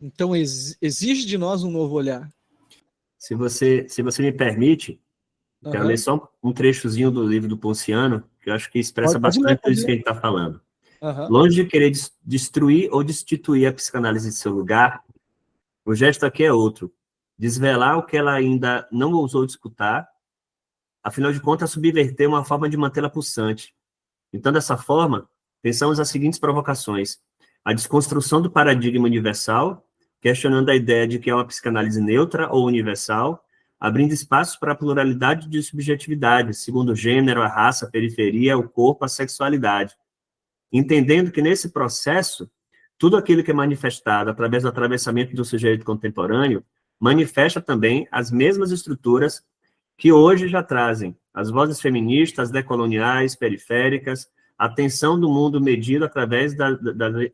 Então exige de nós um novo olhar. Se você me permite, quero ler só um trechozinho do livro do Ponciano, que eu acho que expressa bastante isso que a gente está falando. Longe de querer destruir ou destituir a psicanálise de seu lugar, o gesto aqui é outro. Desvelar o que ela ainda não ousou disputar, afinal de contas, subverter uma forma de mantê-la pulsante. Então, dessa forma, pensamos as seguintes provocações. A desconstrução do paradigma universal, questionando a ideia de que é uma psicanálise neutra ou universal, abrindo espaços para a pluralidade de subjetividades, segundo o gênero, a raça, a periferia, o corpo, a sexualidade. Entendendo que, nesse processo, tudo aquilo que é manifestado através do atravessamento do sujeito contemporâneo manifesta também as mesmas estruturas que hoje já trazem as vozes feministas, decoloniais, periféricas, a tensão do mundo medido através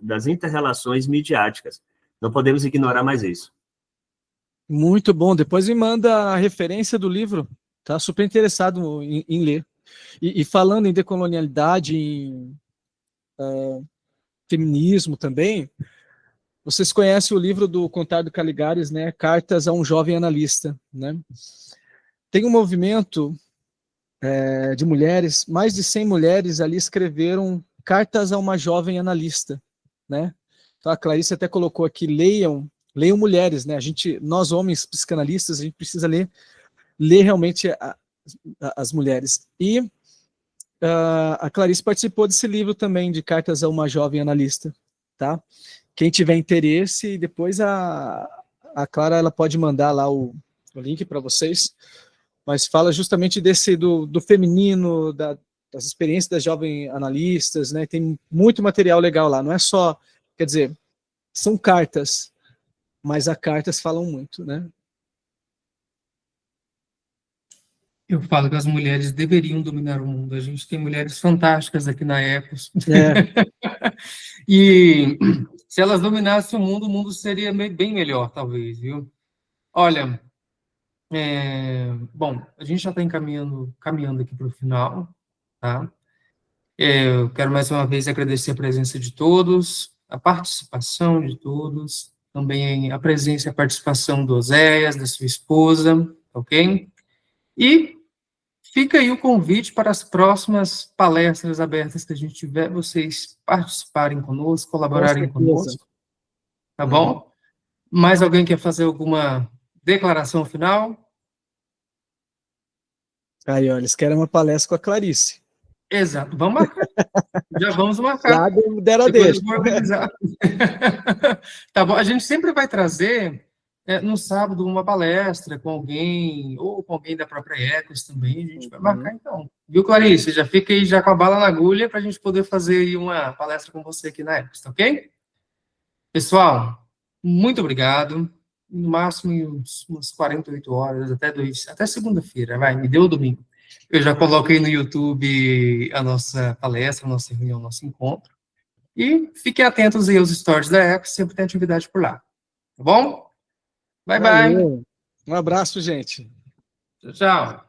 das inter-relações midiáticas. Não podemos ignorar mais isso. Muito bom. Depois me manda a referência do livro. Tá super interessado em ler. E falando em decolonialidade, em feminismo também, vocês conhecem o livro do Conrado Caligares, né? Cartas a um Jovem Analista, né? Tem um movimento de mulheres, mais de 100 mulheres ali escreveram cartas a uma jovem analista, né? Então a Clarice até colocou aqui, leiam mulheres, né? Nós homens psicanalistas, a gente precisa ler realmente as mulheres. E a Clarice participou desse livro também, de Cartas a uma Jovem Analista, tá? Quem tiver interesse, depois a Clara ela pode mandar lá o link para vocês, mas fala justamente do feminino, das experiências das jovens analistas, né? Tem muito material legal lá, não é só, quer dizer, são cartas, mas as cartas falam muito, né? Eu falo que as mulheres deveriam dominar o mundo. A gente tem mulheres fantásticas aqui na Ecos. E se elas dominassem o mundo seria bem melhor, talvez, viu? Olha, bom, a gente já está caminhando aqui para o final, tá? Eu quero mais uma vez agradecer a presença de todos, a participação de todos, também a presença e a participação do Oséias, da sua esposa, ok? E fica aí o convite para as próximas palestras abertas que a gente tiver, vocês participarem conosco, colaborarem conosco, tá bom? Mais alguém quer fazer alguma declaração final? Aí, olha, eles querem uma palestra com a Clarice. Exato, vamos marcar. Já vamos marcar. Já deram a deixa. Tá bom, a gente sempre vai trazer no sábado, uma palestra com alguém, ou com alguém da própria Ecos também, a gente vai marcar então. Viu, Clarice? Já fica aí já com a bala na agulha para a gente poder fazer aí uma palestra com você aqui na Ecos, tá ok? Pessoal, muito obrigado. No máximo em umas 48 horas, até segunda-feira, me deu o domingo. Eu já coloquei no YouTube a nossa palestra, a nossa reunião, o nosso encontro. E fiquem atentos aí aos stories da Ecos, sempre tem atividade por lá. Tá bom? Bye, bye. Valeu. Um abraço, gente. Tchau, tchau.